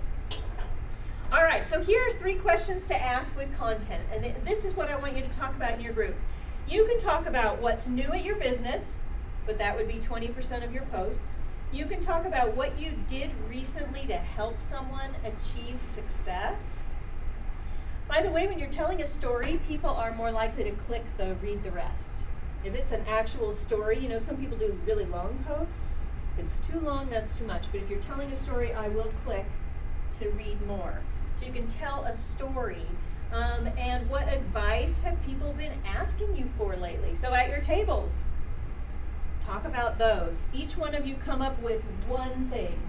All right, so here's 3 questions to ask with content. And this is what I want you to talk about in your group. You can talk about what's new at your business, but that would be 20% of your posts. You can talk about what you did recently to help someone achieve success. By the way, when you're telling a story, people are more likely to click the read the rest. If it's an actual story, you know, some people do really long posts. If it's too long, that's too much. But if you're telling a story, I will click to read more. So you can tell a story. And what advice have people been asking you for lately? So at your tables, talk about those. Each one of you come up with one thing.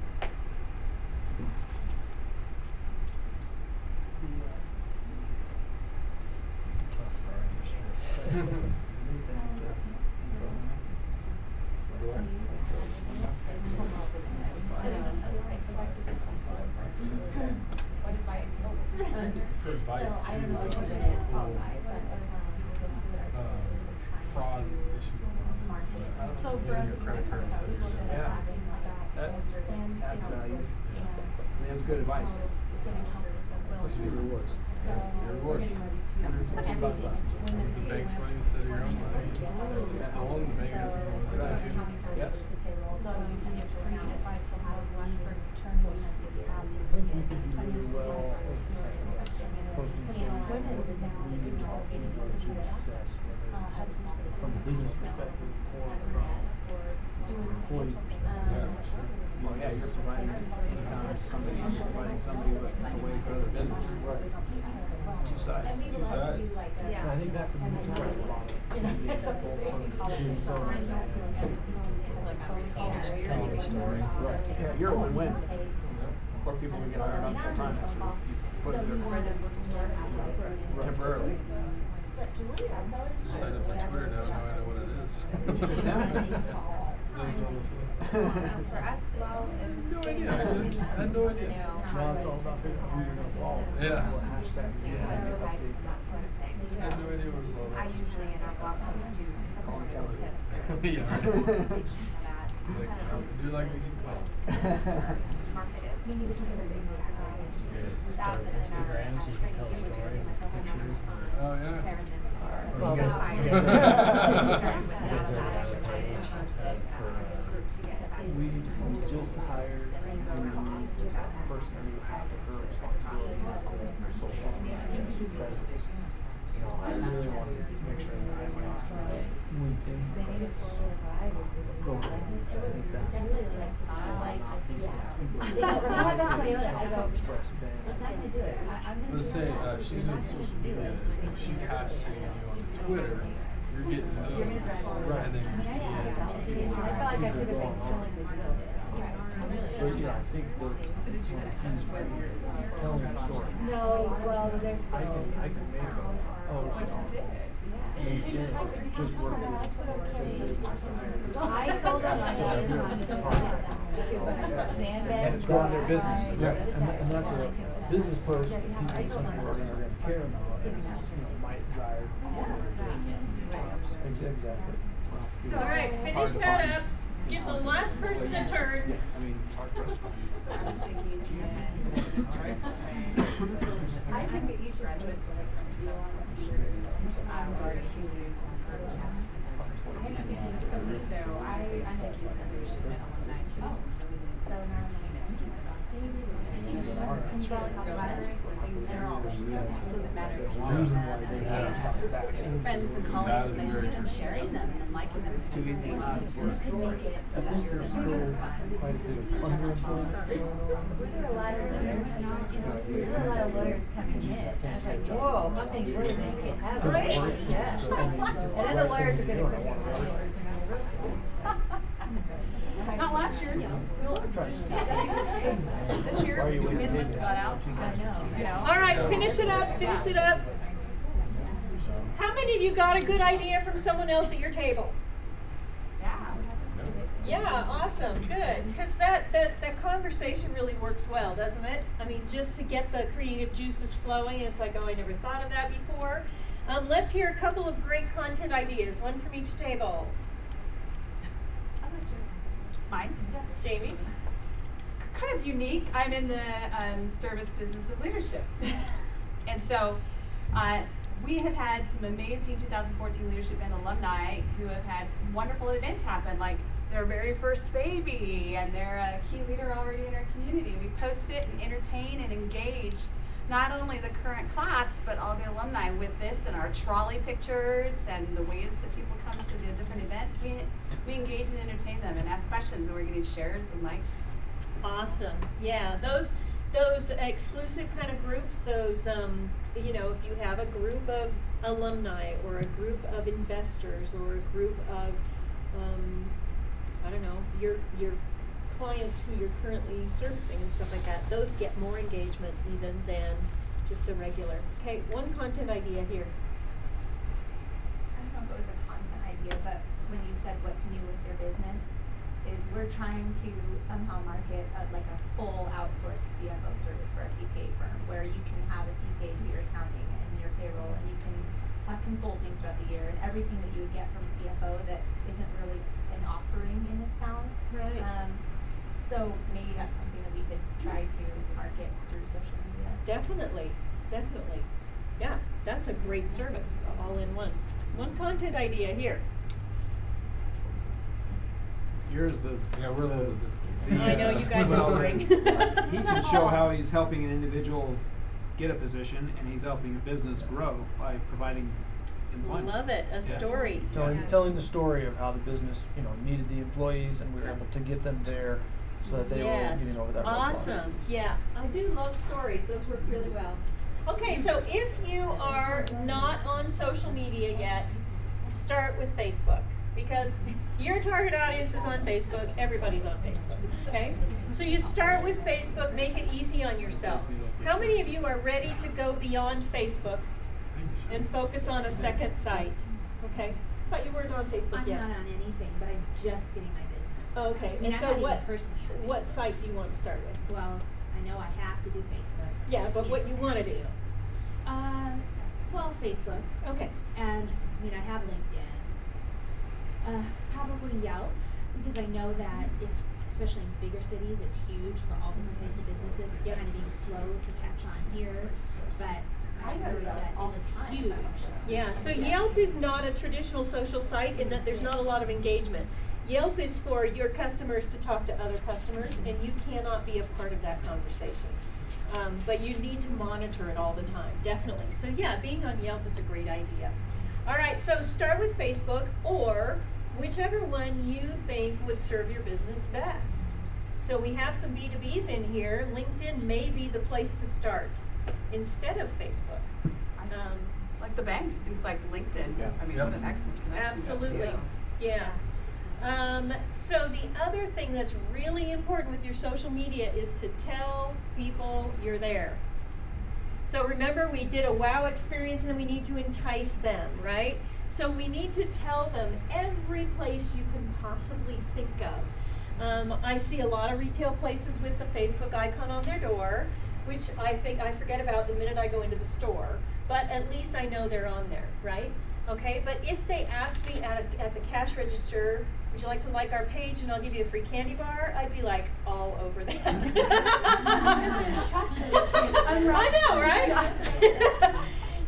For advice to fraud issue going on is using your credit card instead of your debit. Yeah. That's value. That's good advice. Your rewards. Your rewards. $150. Using the bank's money instead of your own money. It's stolen, the bank has to go with it. Yep. So you can get free advice on how Blacksburg's attorney from a business perspective or from an employee perspective. Well, yeah, you're providing income to somebody, you're providing somebody with a way to grow their business. Two sides. Two sides. And I think that could be a lot of being so telling a story. Right. Yeah, you're a win-win. Or people can get hired on full time actually. You put it there temporarily. Just signed up for Twitter now, now I know what it is. No idea. I had no idea. Now it's all about figuring out who you're going to follow. Yeah. What hashtags you're going to update. I had no idea what it was all about. I usually in our blog posts do some sort of tips or Yeah. notification for that. Like, do you like me some play? Market is. We need to do everything we can. Start Instagram so you can tell a story with pictures. Oh, yeah. Well, you guys I you guys guys already advertise for We just hired a person who had her responsibility for social media presence. You know, I really want to make sure that I'm not LinkedIn program. I think that's Let's say she's doing social media. If she's hashtagging you on Twitter, you're getting those, and then you're seeing people going on. But yeah, I think the keys for telling a story. No, well, there's I can make LinkedIn just working. I told them I wanted And it's growing their business. Yeah, and that's a business post that people essentially are going to care about and, might drive. Exactly. All right, finish that up. Give the last person a turn. Yeah, I mean, it's hard for us to find. I was thinking, I think that each graduates already use so I'm thinking somebody should get alumni. So now I'm Friends and colleagues, I see them sharing them and liking them. Too easy. I think there's still quite a bit of underemployment going on. There are a lot of lawyers, there are a lot of lawyers coming in. I was like, whoa, how many lawyers do you have? Right? Yeah. And then the lawyers are gonna go. Not last year. This year, we must have got out. You know. All right, finish it up, finish it up. How many of you got a good idea from someone else at your table? Yeah. Yeah, awesome, good. Because that conversation really works well, doesn't it? I mean, just to get the creative juices flowing, it's like, oh, I never thought of that before. Let's hear a couple of great content ideas, one from each table. Mine. Jamie? Kind of unique. I'm in the service business of leadership. And so we have had some amazing 2014 Leadership Band alumni who have had wonderful events happen, like their very first baby, and they're a key leader already in our community. We post it and entertain and engage not only the current class, but all the alumni with this and our trolley pictures and the ways that people come to the different events. We engage and entertain them and ask questions, and we're getting shares and likes. Awesome. Yeah, those exclusive kind of groups, those you know, if you have a group of alumni or a group of investors or a group of I don't know, your clients who you're currently servicing and stuff like that, those get more engagement even than just the regular. Okay, one content idea here. I don't know if it was a content idea, but when you said what's new with your business, is we're trying to somehow market like a full outsourced CFO service for a CPA firm, where you can have a CPA do your accounting and your payroll, and you can have consulting throughout the year, and everything that you would get from a CFO that isn't really an offering in this town. Right. So maybe that's something that we could try to market through social media. Definitely, definitely. Yeah, that's a great service, all in one. One content idea here. Here's the. Yeah, we're a little bit different. I know, you guys well, are boring. he can show how he's helping an individual get a position, and he's helping a business grow by providing employment. Love it, a story. Telling the story of how the business, needed the employees, and we were able to get them there so that they were getting over that. Awesome. Yeah, I do love stories. Those work really well. Okay, so if you are not on social media yet, start with Facebook, because your target audience is on Facebook. Everybody's on Facebook. Okay, so you start with Facebook. Make it easy on yourself. How many of you are ready to go beyond Facebook and focus on a second site? Okay, I thought you weren't on Facebook yet. I'm not on anything, but I'm just getting my business. Okay, I mean, and I'm so not what? even personally on What Facebook. site do you want to start with? Well, I know I have to do Facebook. Yeah, but what you want to do? Well, Facebook, Okay. and I mean, I have LinkedIn. Probably Yelp, because I know that it's, especially in bigger cities, it's huge for all different types of businesses. It's kind of being slow to catch on here, but I know that it's huge. Yeah, so Yelp is not a traditional social site in that there's not a lot of engagement. Yelp is for your customers to talk to other customers, and you cannot be a part of that conversation. But you need to monitor it all the time, definitely. So yeah, being on Yelp is a great idea. All right, so start with Facebook, or whichever one you think would serve your business best. So we have some B2Bs in here. LinkedIn may be the place to start instead of Facebook. Like the bank seems like LinkedIn. Yeah. I mean, what an excellent connection. Absolutely, yeah. So the other thing that's really important with your social media is to tell people you're there. So remember, we did a wow experience, and then we need to entice them, right? So we need to tell them every place you can possibly think of. I see a lot of retail places with the Facebook icon on their door, which I think I forget about the minute I go into the store, but at least I know they're on there, right? Okay, but if they ask me at the cash register, would you like our page and I'll give you a free candy bar, I'd be like all over that. I know, right?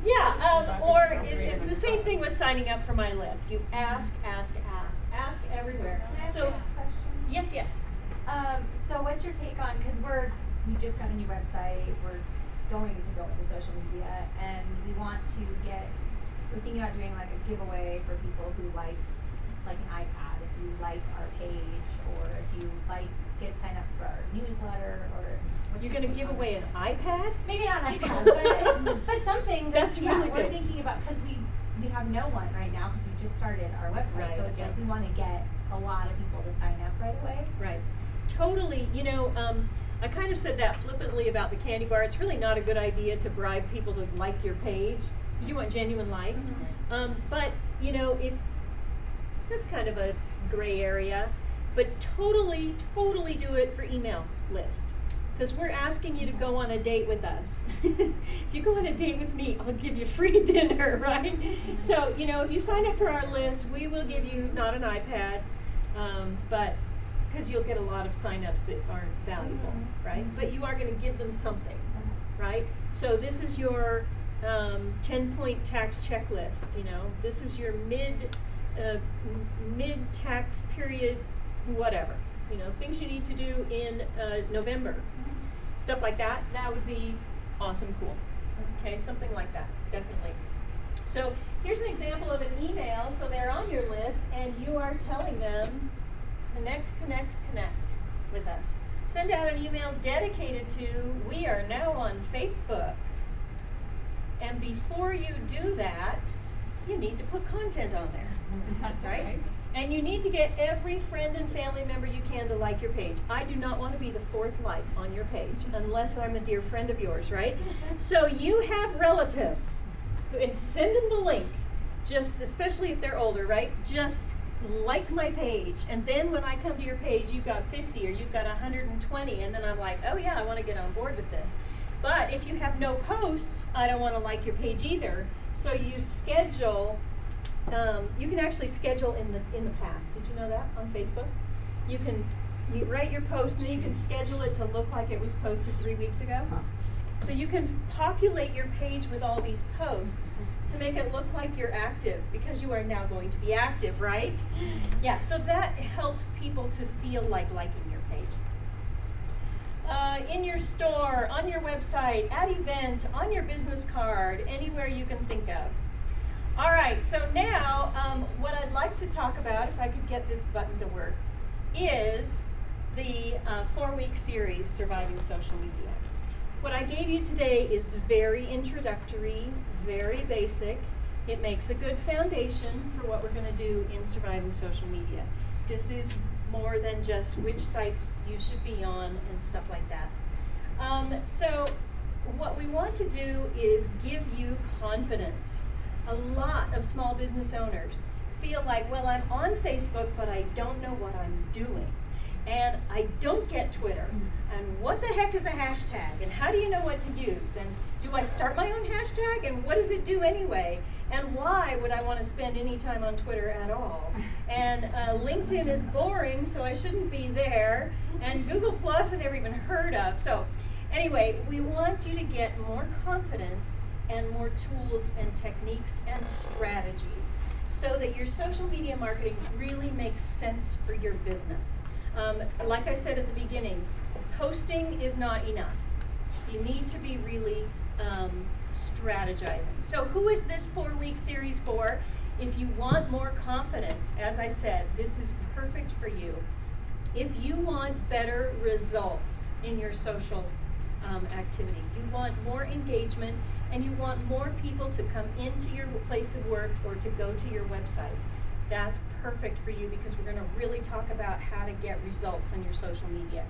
Yeah, or it's the same thing with signing up for my list. You ask everywhere. So, yes. So what's your take on, because we're we just got a new website, we're going to go into social media, and we want to we're thinking about doing like a giveaway for people who like an iPad, if you like our page, or if you get signed up for our newsletter, or what's You're your gonna take give on away it? an iPad? Maybe not an iPad, but something That's yeah, really we're good. thinking about, because we have no one right now, because we just started our website, Right, so it's yeah. like we want to get a lot of people to sign up right away. Right. Totally, I kind of said that flippantly about the candy bar. It's really not a good idea to bribe people to like your page, because you want genuine likes. But, if that's kind of a gray area, but totally do it for email list. Because we're asking you to go on a date with us. If you go on a date with me, I'll give you free dinner, right? So, if you sign up for our list, we will give you not an iPad, but because you'll get a lot of signups that aren't valuable, right? But you are going to give them something, right? So this is your 10-point tax checklist. This is your mid tax period, whatever. Things you need to do in November, stuff like that. That would be awesome, cool. Okay, something like that, definitely. So here's an example of an email. So they're on your list, and you are telling them, connect with us. Send out an email dedicated to, we are now on Facebook. And before you do that, you need to put content on there, right? And you need to get every friend and family member you can to like your page. I do not want to be the fourth like on your page, unless I'm a dear friend of yours, right? So you have relatives, and send them the link, just especially if they're older, right? Just like my page, and then when I come to your page, you've got 50 or you've got 120, and then I'm like, oh yeah, I want to get on board with this. But if you have no posts, I don't want to like your page either. So you schedule. You can actually schedule in the past. Did you know that on Facebook? You write your post, and then you can schedule it to look like it was posted 3 weeks ago. So you can populate your page with all these posts to make it look like you're active, because you are now going to be active, right? Yeah, so that helps people to feel like liking your page. In your store, on your website, at events, on your business card, anywhere you can think of. All right, so now what I'd like to talk about, if I could get this button to work, is the 4-week series, Surviving Social Media. What I gave you today is very introductory, very basic. It makes a good foundation for what we're going to do in Surviving Social Media. This is more than just which sites you should be on and stuff like that. So what we want to do is give you confidence. A lot of small business owners feel like, well, I'm on Facebook, but I don't know what I'm doing. And I don't get Twitter. And what the heck is a hashtag? And how do you know what to use? And do I start my own hashtag? And what does it do anyway? And why would I want to spend any time on Twitter at all? And LinkedIn is boring, so I shouldn't be there. And Google Plus I never even heard of. So anyway, we want you to get more confidence and more tools and techniques and strategies so that your social media marketing really makes sense for your business. Like I said at the beginning, posting is not enough. You need to be really strategizing. So who is this 4-week series for? If you want more confidence, as I said, this is perfect for you. If you want better results in your social activity, you want more engagement, and you want more people to come into your place of work or to go to your website, that's perfect for you, because we're going to really talk about how to get results on your social media.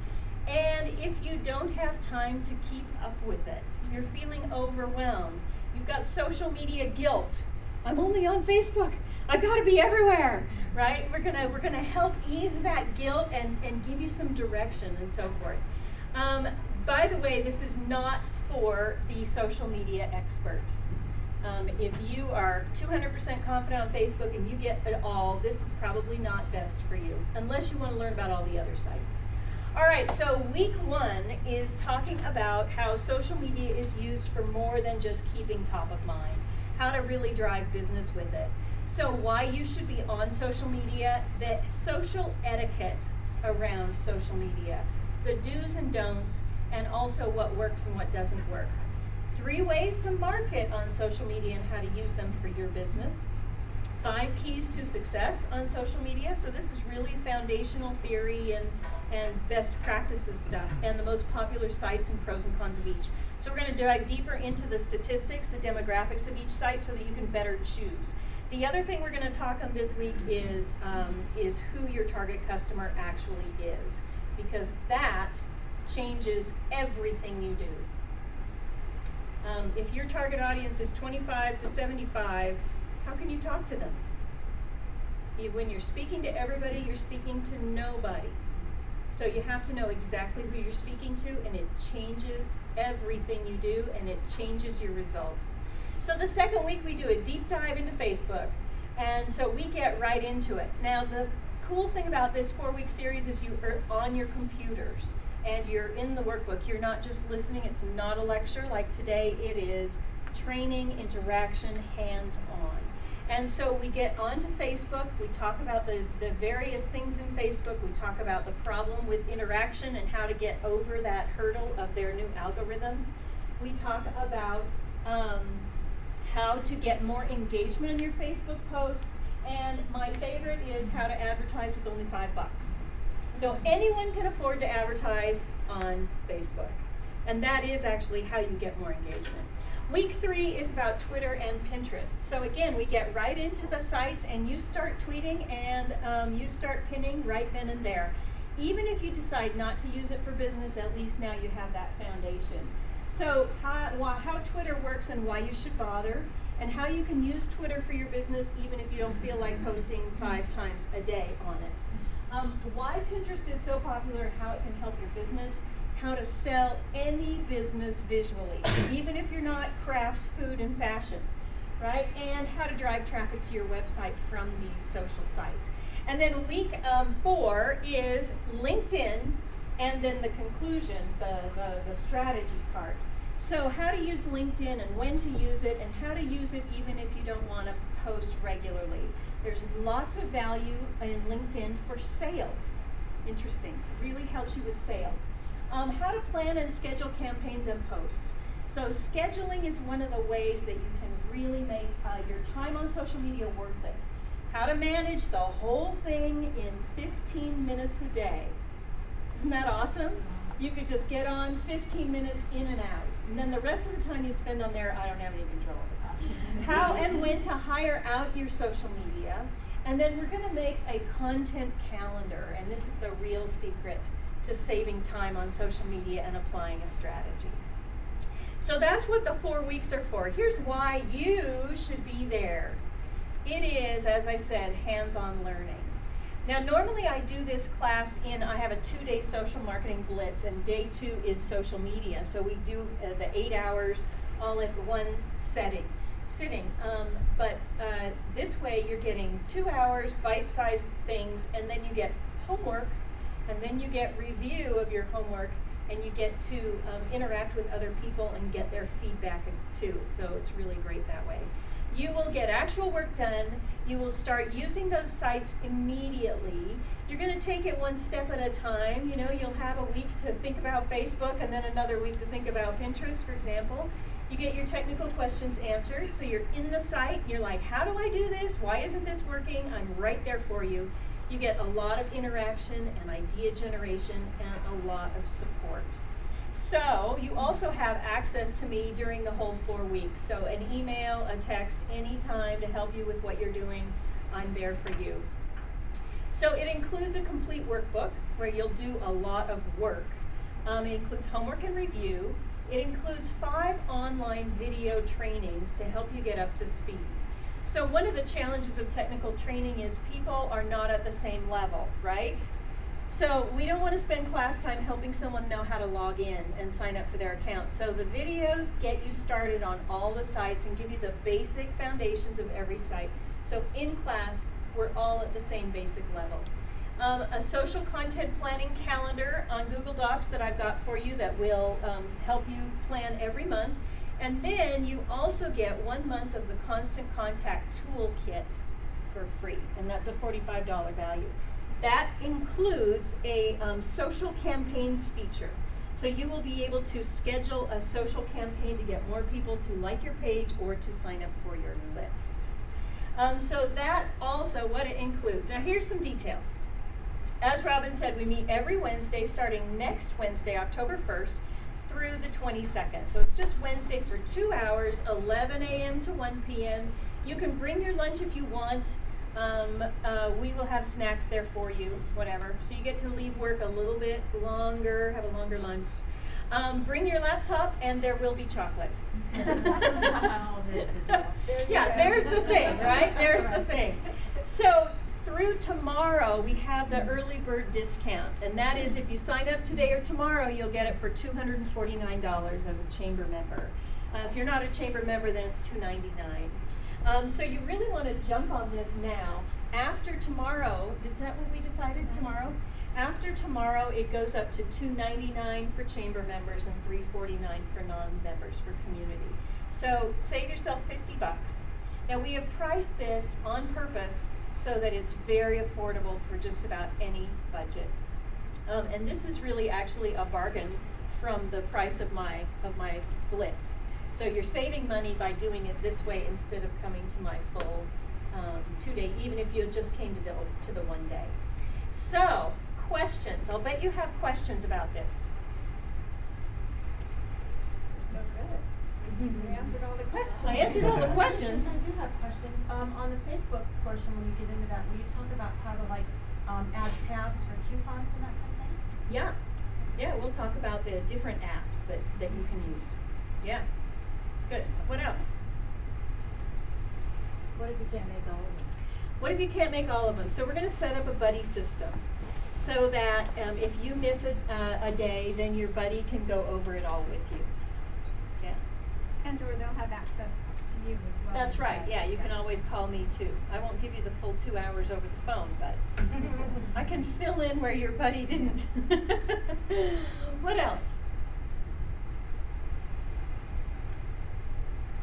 And if you don't have time to keep up with it, you're feeling overwhelmed, you've got social media guilt. I'm only on Facebook. I've got to be everywhere, right? We're gonna help ease that guilt and give you some direction and so forth. By the way, this is not for the social media expert. If you are 200% confident on Facebook and you get it all, this is probably not best for you, unless you want to learn about all the other sites. All right, so week 1 is talking about how social media is used for more than just keeping top of mind, how to really drive business with it. So why you should be on social media, the social etiquette around social media, the do's and don'ts, and also what works and what doesn't work. 3 ways to market on social media and how to use them for your business. 5 keys to success on social media. So this is really foundational theory and best practices stuff, and the most popular sites and pros and cons of each. So we're going to dive deeper into the statistics, the demographics of each site, so that you can better choose. The other thing we're going to talk on this week is who your target customer actually is, because that changes everything you do. If your target audience is 25 to 75, how can you talk to them? When you're speaking to everybody, you're speaking to nobody. So you have to know exactly who you're speaking to, and it changes everything you do, and it changes your results. So the second week we do a deep dive into Facebook, and so we get right into it. Now the cool thing about this 4-week series is you are on your computers, and you're in the workbook. You're not just listening, it's not a lecture like today, it is training, interaction, hands-on. And so we get onto Facebook, we talk about the various things in Facebook, we talk about the problem with interaction and how to get over that hurdle of their new algorithms. We talk about how to get more engagement in your Facebook posts, and my favorite is how to advertise with only $5. So anyone can afford to advertise on Facebook, and that is actually how you get more engagement. Week 3 is about Twitter and Pinterest. So again, we get right into the sites, and you start tweeting and you start pinning right then and there. Even if you decide not to use it for business, at least now you have that foundation. So how Twitter works and why you should bother, and how you can use Twitter for your business even if you don't feel like posting 5 times a day on it. Why Pinterest is so popular and how it can help your business. How to sell any business visually, even if you're not crafts, food, and fashion, right? And how to drive traffic to your website from these social sites. And then week 4 is LinkedIn, and then the conclusion, the strategy part. So how to use LinkedIn and when to use it, and how to use it even if you don't want to post regularly. There's lots of value in LinkedIn for sales. Interesting, really helps you with sales. How to plan and schedule campaigns and posts. So scheduling is one of the ways that you can really make your time on social media worth it. How to manage the whole thing in 15 minutes a day. Isn't that awesome? You could just get on 15 minutes in and out. And then the rest of the time you spend on there, I don't have any control over. How and when to hire out your social media. And then we're going to make a content calendar, and this is the real secret to saving time on social media and applying a strategy. So that's what the 4 weeks are for. Here's why you should be there. It is, as I said, hands-on learning. Now normally I do this class I have a 2-day social marketing blitz, and day 2 is social media. So we do the 8 hours all at one sitting. But this way you're getting 2 hours, bite-sized things, and then you get homework, and then you get review of your homework, and you get to interact with other people and get their feedback too. So it's really great that way. You will get actual work done. You will start using those sites immediately. You're going to take it one step at a time. You know, you'll have a week to think about Facebook and then another week to think about Pinterest, for example. You get your technical questions answered. So you're in the site. You're like, how do I do this? Why isn't this working? I'm right there for you. You get a lot of interaction and idea generation and a lot of support. So you also have access to me during the whole 4 weeks. So an email, a text, anytime to help you with what you're doing, I'm there for you. So it includes a complete workbook where you'll do a lot of work. It includes homework and review. It includes 5 online video trainings to help you get up to speed. So one of the challenges of technical training is people are not at the same level, right? So we don't want to spend class time helping someone know how to log in and sign up for their account. So the videos get you started on all the sites and give you the basic foundations of every site. So in class, we're all at the same basic level. A social content planning calendar on Google Docs that I've got for you that will help you plan every month. And then you also get 1 month of the Constant Contact Toolkit for free, and that's a $45 value. That includes a social campaigns feature. So you will be able to schedule a social campaign to get more people to like your page or to sign up for your list. So that's also what it includes. Now here's some details. As Robin said, we meet every Wednesday starting next Wednesday, October 1st, through the 22nd. So it's just Wednesday for 2 hours, 11 a.m. to 1 p.m. You can bring your lunch if you want. We will have snacks there for you, whatever. So you get to leave work a little bit longer, have a longer lunch. Bring your laptop and there will be chocolate. Yeah, there's the thing, right? There's the thing. So through tomorrow, we have the early bird discount. And that is if you sign up today or tomorrow, you'll get it for $249 as a chamber member. If you're not a chamber member, then it's $299. So you really want to jump on this now. After tomorrow, is that what we decided tomorrow? After tomorrow, it goes up to $299 for chamber members and $349 for non-members for community. So save yourself $50. Now we have priced this on purpose so that it's very affordable for just about any budget. And this is really actually a bargain from the price of my Blitz. So you're saving money by doing it this way instead of coming to my full 2-day, even if you just came to the 1 day. So, questions. I'll bet you have questions about this. You're so good. You answered all the questions. I answered all the questions. I do have questions. On the Facebook portion, when you get into that, will you talk about how to add tabs for coupons and that kind of thing? Yeah. Yeah, we'll talk about the different apps that you can use. Yeah. Good. What else? What if you can't make all of them? What if you can't make all of them? So we're going to set up a buddy system so that if you miss a day, then your buddy can go over it all with you. Yeah. And or they'll have access to you as well. That's right. Yeah, you can always call me too. I won't give you the full 2 hours over the phone, but I can fill in where your buddy didn't. What else?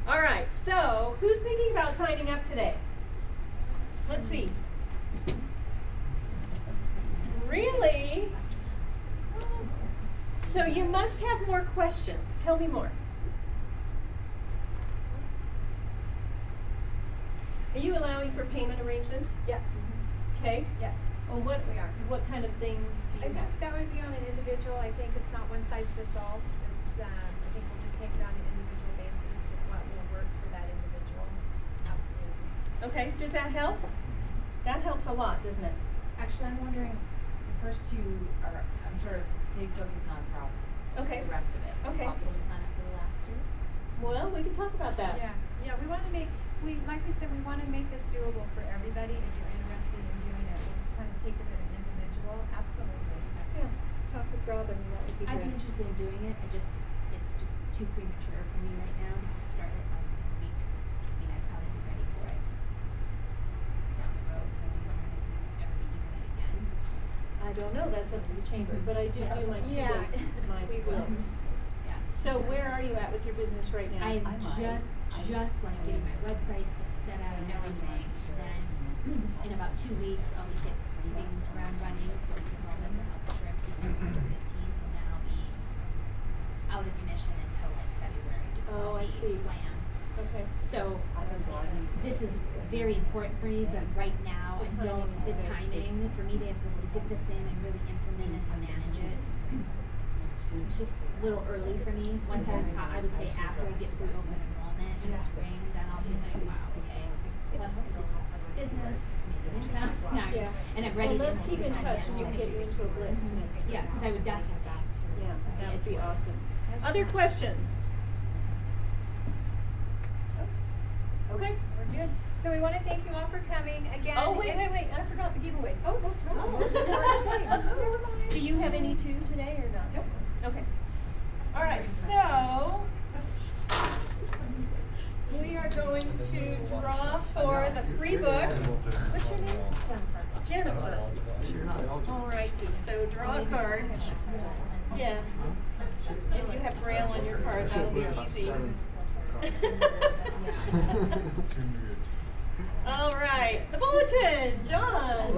All right, so who's thinking about signing up today? Let's see. Really? So you must have more questions. Tell me more. Are you allowing for payment arrangements? Yes. Okay. Yes. Well, what We are. What kind of thing do I you think have? that would be on an individual. I think it's not one size fits all. It's, I think we'll just take it on an individual basis and what will work for that individual. Absolutely. Okay. Does that help? That helps a lot, doesn't it? Actually, I'm wondering, the first two are, I'm sure Facebook is not a problem. Okay. It's the rest of it. Is Okay. it possible to sign up for the last two? Well, we can talk about that. Yeah. Yeah. We want to make. Like we said, we want to make this doable for everybody. If you're interested in doing it, we'll just kind of take it at an individual. Absolutely. Yeah. Talk with Robin. That would be I'd great. be interested in doing it. It's just too premature for me right now to start it like in a week. I mean, I'd probably be ready for it down the road, so I'd be wondering if we'd ever be doing it again. I don't know. That's up to the chamber, but I do do my 2 Yeah. days, my We will. Blitz. Yeah. So where are you at with your business right now? I'm just like getting my websites set out and everything. Then in about 2 weeks, I'll be hitting ground running. So it's enrollment for health insurance November 15th, and then I'll be out of commission until like February because Oh, I'll I be see. slammed. Okay. So this is very important for me, but right now I don't. The timing for me to be able to get this in and really implement it and manage it. It's just a little early for me. Once I would say after I get through open enrollment in the spring, then I'll be like, wow, okay. Plus it's business, it's an income, Yeah. and I'm ready Well, to let's keep in touch and we'll get you into a Blitz next week. Yeah, because I would definitely. Yeah, that would be interested. awesome. Other questions? Okay. We're good. So we want to thank you all for coming again. Oh, wait. I forgot the giveaways. Oh, that's right. Oh, That's an important thing. Never mind. Do you have any too today or not? Nope. Okay. All right, so we are going to draw for the free book. What's your name? Jennifer. All righty, so draw a card. Yeah. If you have Braille on your card, that'll be easy. All right, the bulletin, John.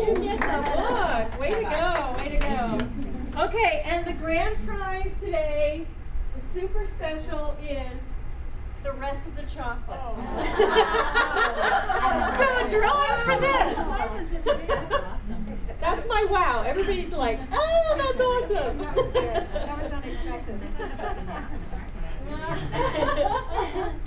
You get the book. Way to go, way to go. Okay, and the grant. grand prize today, the super special, is the rest of the chocolate. So drawing for this. That's awesome. That's my wow. Everybody's like, oh, that's awesome. That was good. That was unexpected.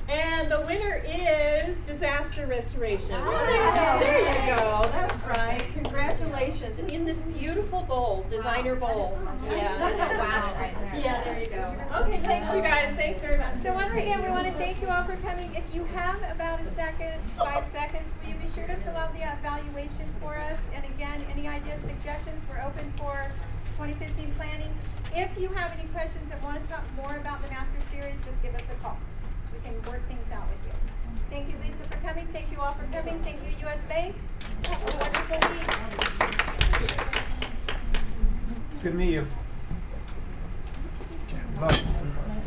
And the winner is Disaster Restoration. Oh, there you go. That's right. Congratulations. And in this beautiful bowl, designer bowl. Yeah. Wow, right there. Yeah, there you go. Okay, thanks you guys. Thanks very much. So once again, we want to thank you all for coming. If you have about 5 seconds, will you be sure to fill out the evaluation for us? And again, any ideas, suggestions, we're open for 2015 planning. If you have any questions and want to talk more about the Master Series, just give us a call. We can work things out with you. Thank you, Lisa, for coming. Thank you all for coming. Thank you, U.S. Bank. Have a wonderful week. Good to meet you.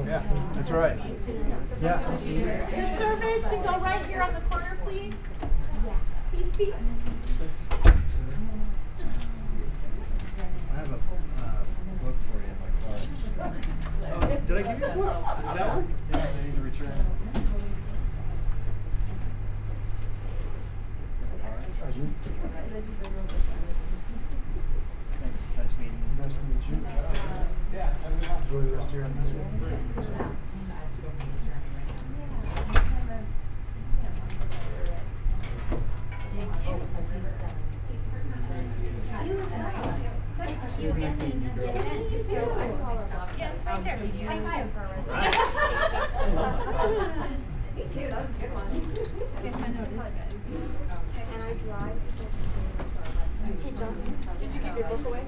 Yeah, that's right. Yeah. Your surveys can go right here on the corner, please. Please, please. I have a book for you in my car. Oh, did I give you a book? Is it that one? Yeah, I need to return it. Thanks. Nice meeting you. Nice to meet you. Yeah. Enjoy the rest of your evening. You as well. Good to see you again. Yes. Yes, right there. High five. Me too, that was a good one. And I drive. Hey, John, did you give your book away?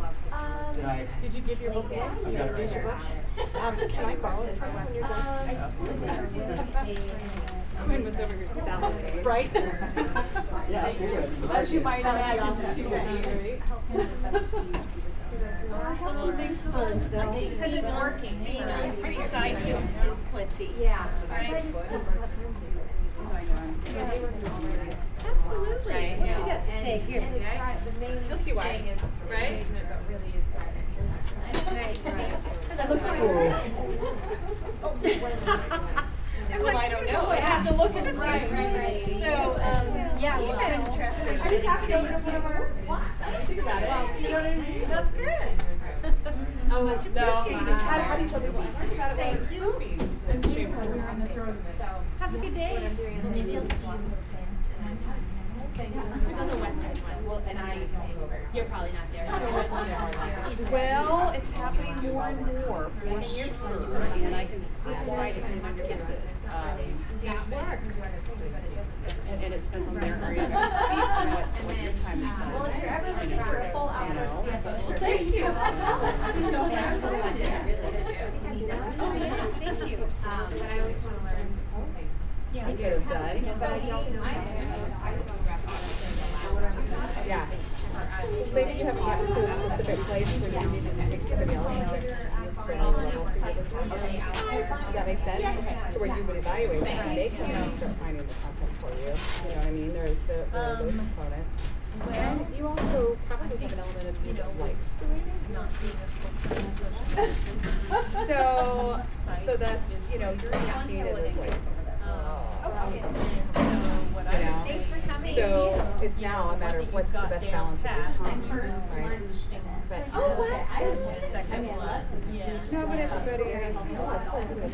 Did you give your book away? I've got it right Use your here. books? Can I borrow it from you when you're done? Quinn was over here salivating. Right? Yeah, I figured. As you might imagine, she would be, right? Because it's working. Being on 3 sites is plenty. Yeah. Absolutely. Right, What yeah. you got to say here? You'll see why. Right? Well, I don't know. I have to look and see. Right. So, yeah, what kind of traffic? I just have to go to one of our classes. You know what I mean? That's good. Oh, no. How do you tell people? Thank you. Have a good day. Maybe I'll see you on the west side one. Well, and I don't go very You're probably not there. Well, it's happening more and more for sure, and I can see why it is. That works. And it depends on their area of expertise and what your time is spent. Well, if you're ever looking for a full outsourced CFO service. Thank you. Thank you. But I always want to learn things. Yeah. Get it done. But I don't know. I just want to wrap on Yeah. Maybe you haven't gotten to a specific place where you needed to take somebody else's expertise to another level for your business. Does that make sense? To where you would evaluate that and they come in and start finding the content for you. You know what I mean? There are those components. And you also probably have an element of you that likes doing it. So that's, you know, you're not seeing it as like, Thanks for coming. so it's now a matter of what's the best balance of your time, right? But, Oh, what? no, but everybody has, oh, good.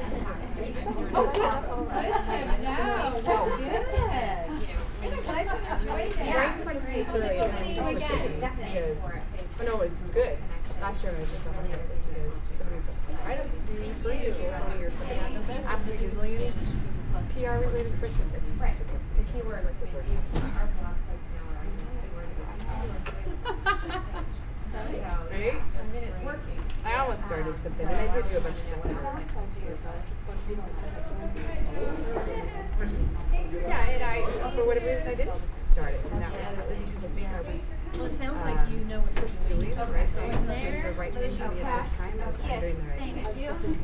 Right in front of State Fair, because, oh no, it's good. Last year I was just on the campus because somebody, I don't, for usual, 20 or something, asked me to do any PR related questions. It's just like the Keywords. first Our blog posts now are on keywords. right? It's working. I almost started something, and I did do a bunch of stuff. Yeah, and I, for whatever reason, I didn't start it, and that was partly because I think I was. Well, it sounds like you know what you're pursuing the doing. right thing, the right thing at this time. I was doing the right thing.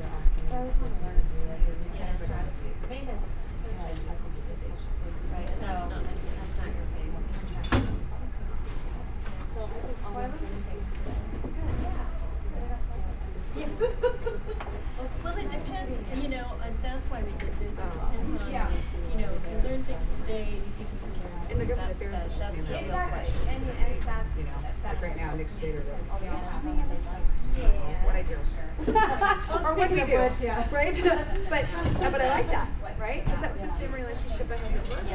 Well, it depends, you know, and that's why we did this. It depends on, you know, if you learn things today, you think you can learn. And the government That's affairs is just that's being the able real to question. question. that's. You know, like right now, Nick Stater does. Yeah. What I do. Or what we do, yeah. right? But I like that, right? Because that was the same relationship I had at work.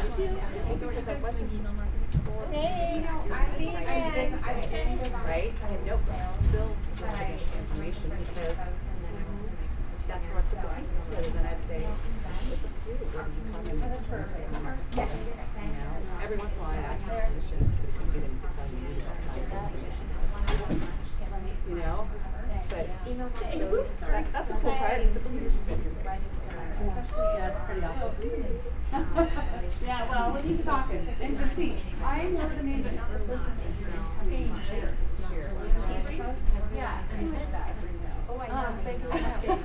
So because I wasn't. Hey, Right? I had notebooks, build information because that's how I put the pieces together. Then I'd say, what's it to do? What are you talking about? Yes. You know, every once in a while I ask for permission so that you get in to tell you about my information. You know? But that's a cool part. Put the leadership in your face. Yeah, it's pretty awesome. Yeah, well, when he's talking, and to see, I know the name, but not the person staying here. Yeah, I missed that. Oh, I know. Thank you for asking.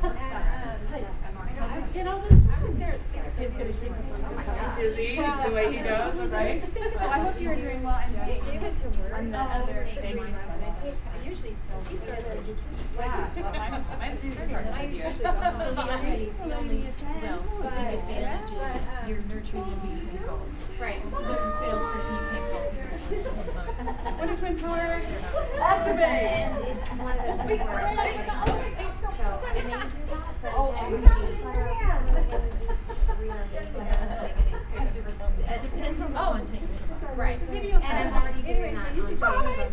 Get all this, I was there at 6. He's gonna keep us on the top. Is he? The way he goes, right? So I hope you're doing well, and David to work on the other things. I usually, he started at YouTube. Yeah, well, mine's started at YouTube. So the only, Big advantage is you're nurturing in between calls. Right. So as a salesperson, you can't call people. What a twin power, activate! And it's one of those things where it's like, so I may do that, but Oh, then It depends on the content you provide. Right. Maybe you'll And I'm send already doing Anyways, that so you on should Facebook.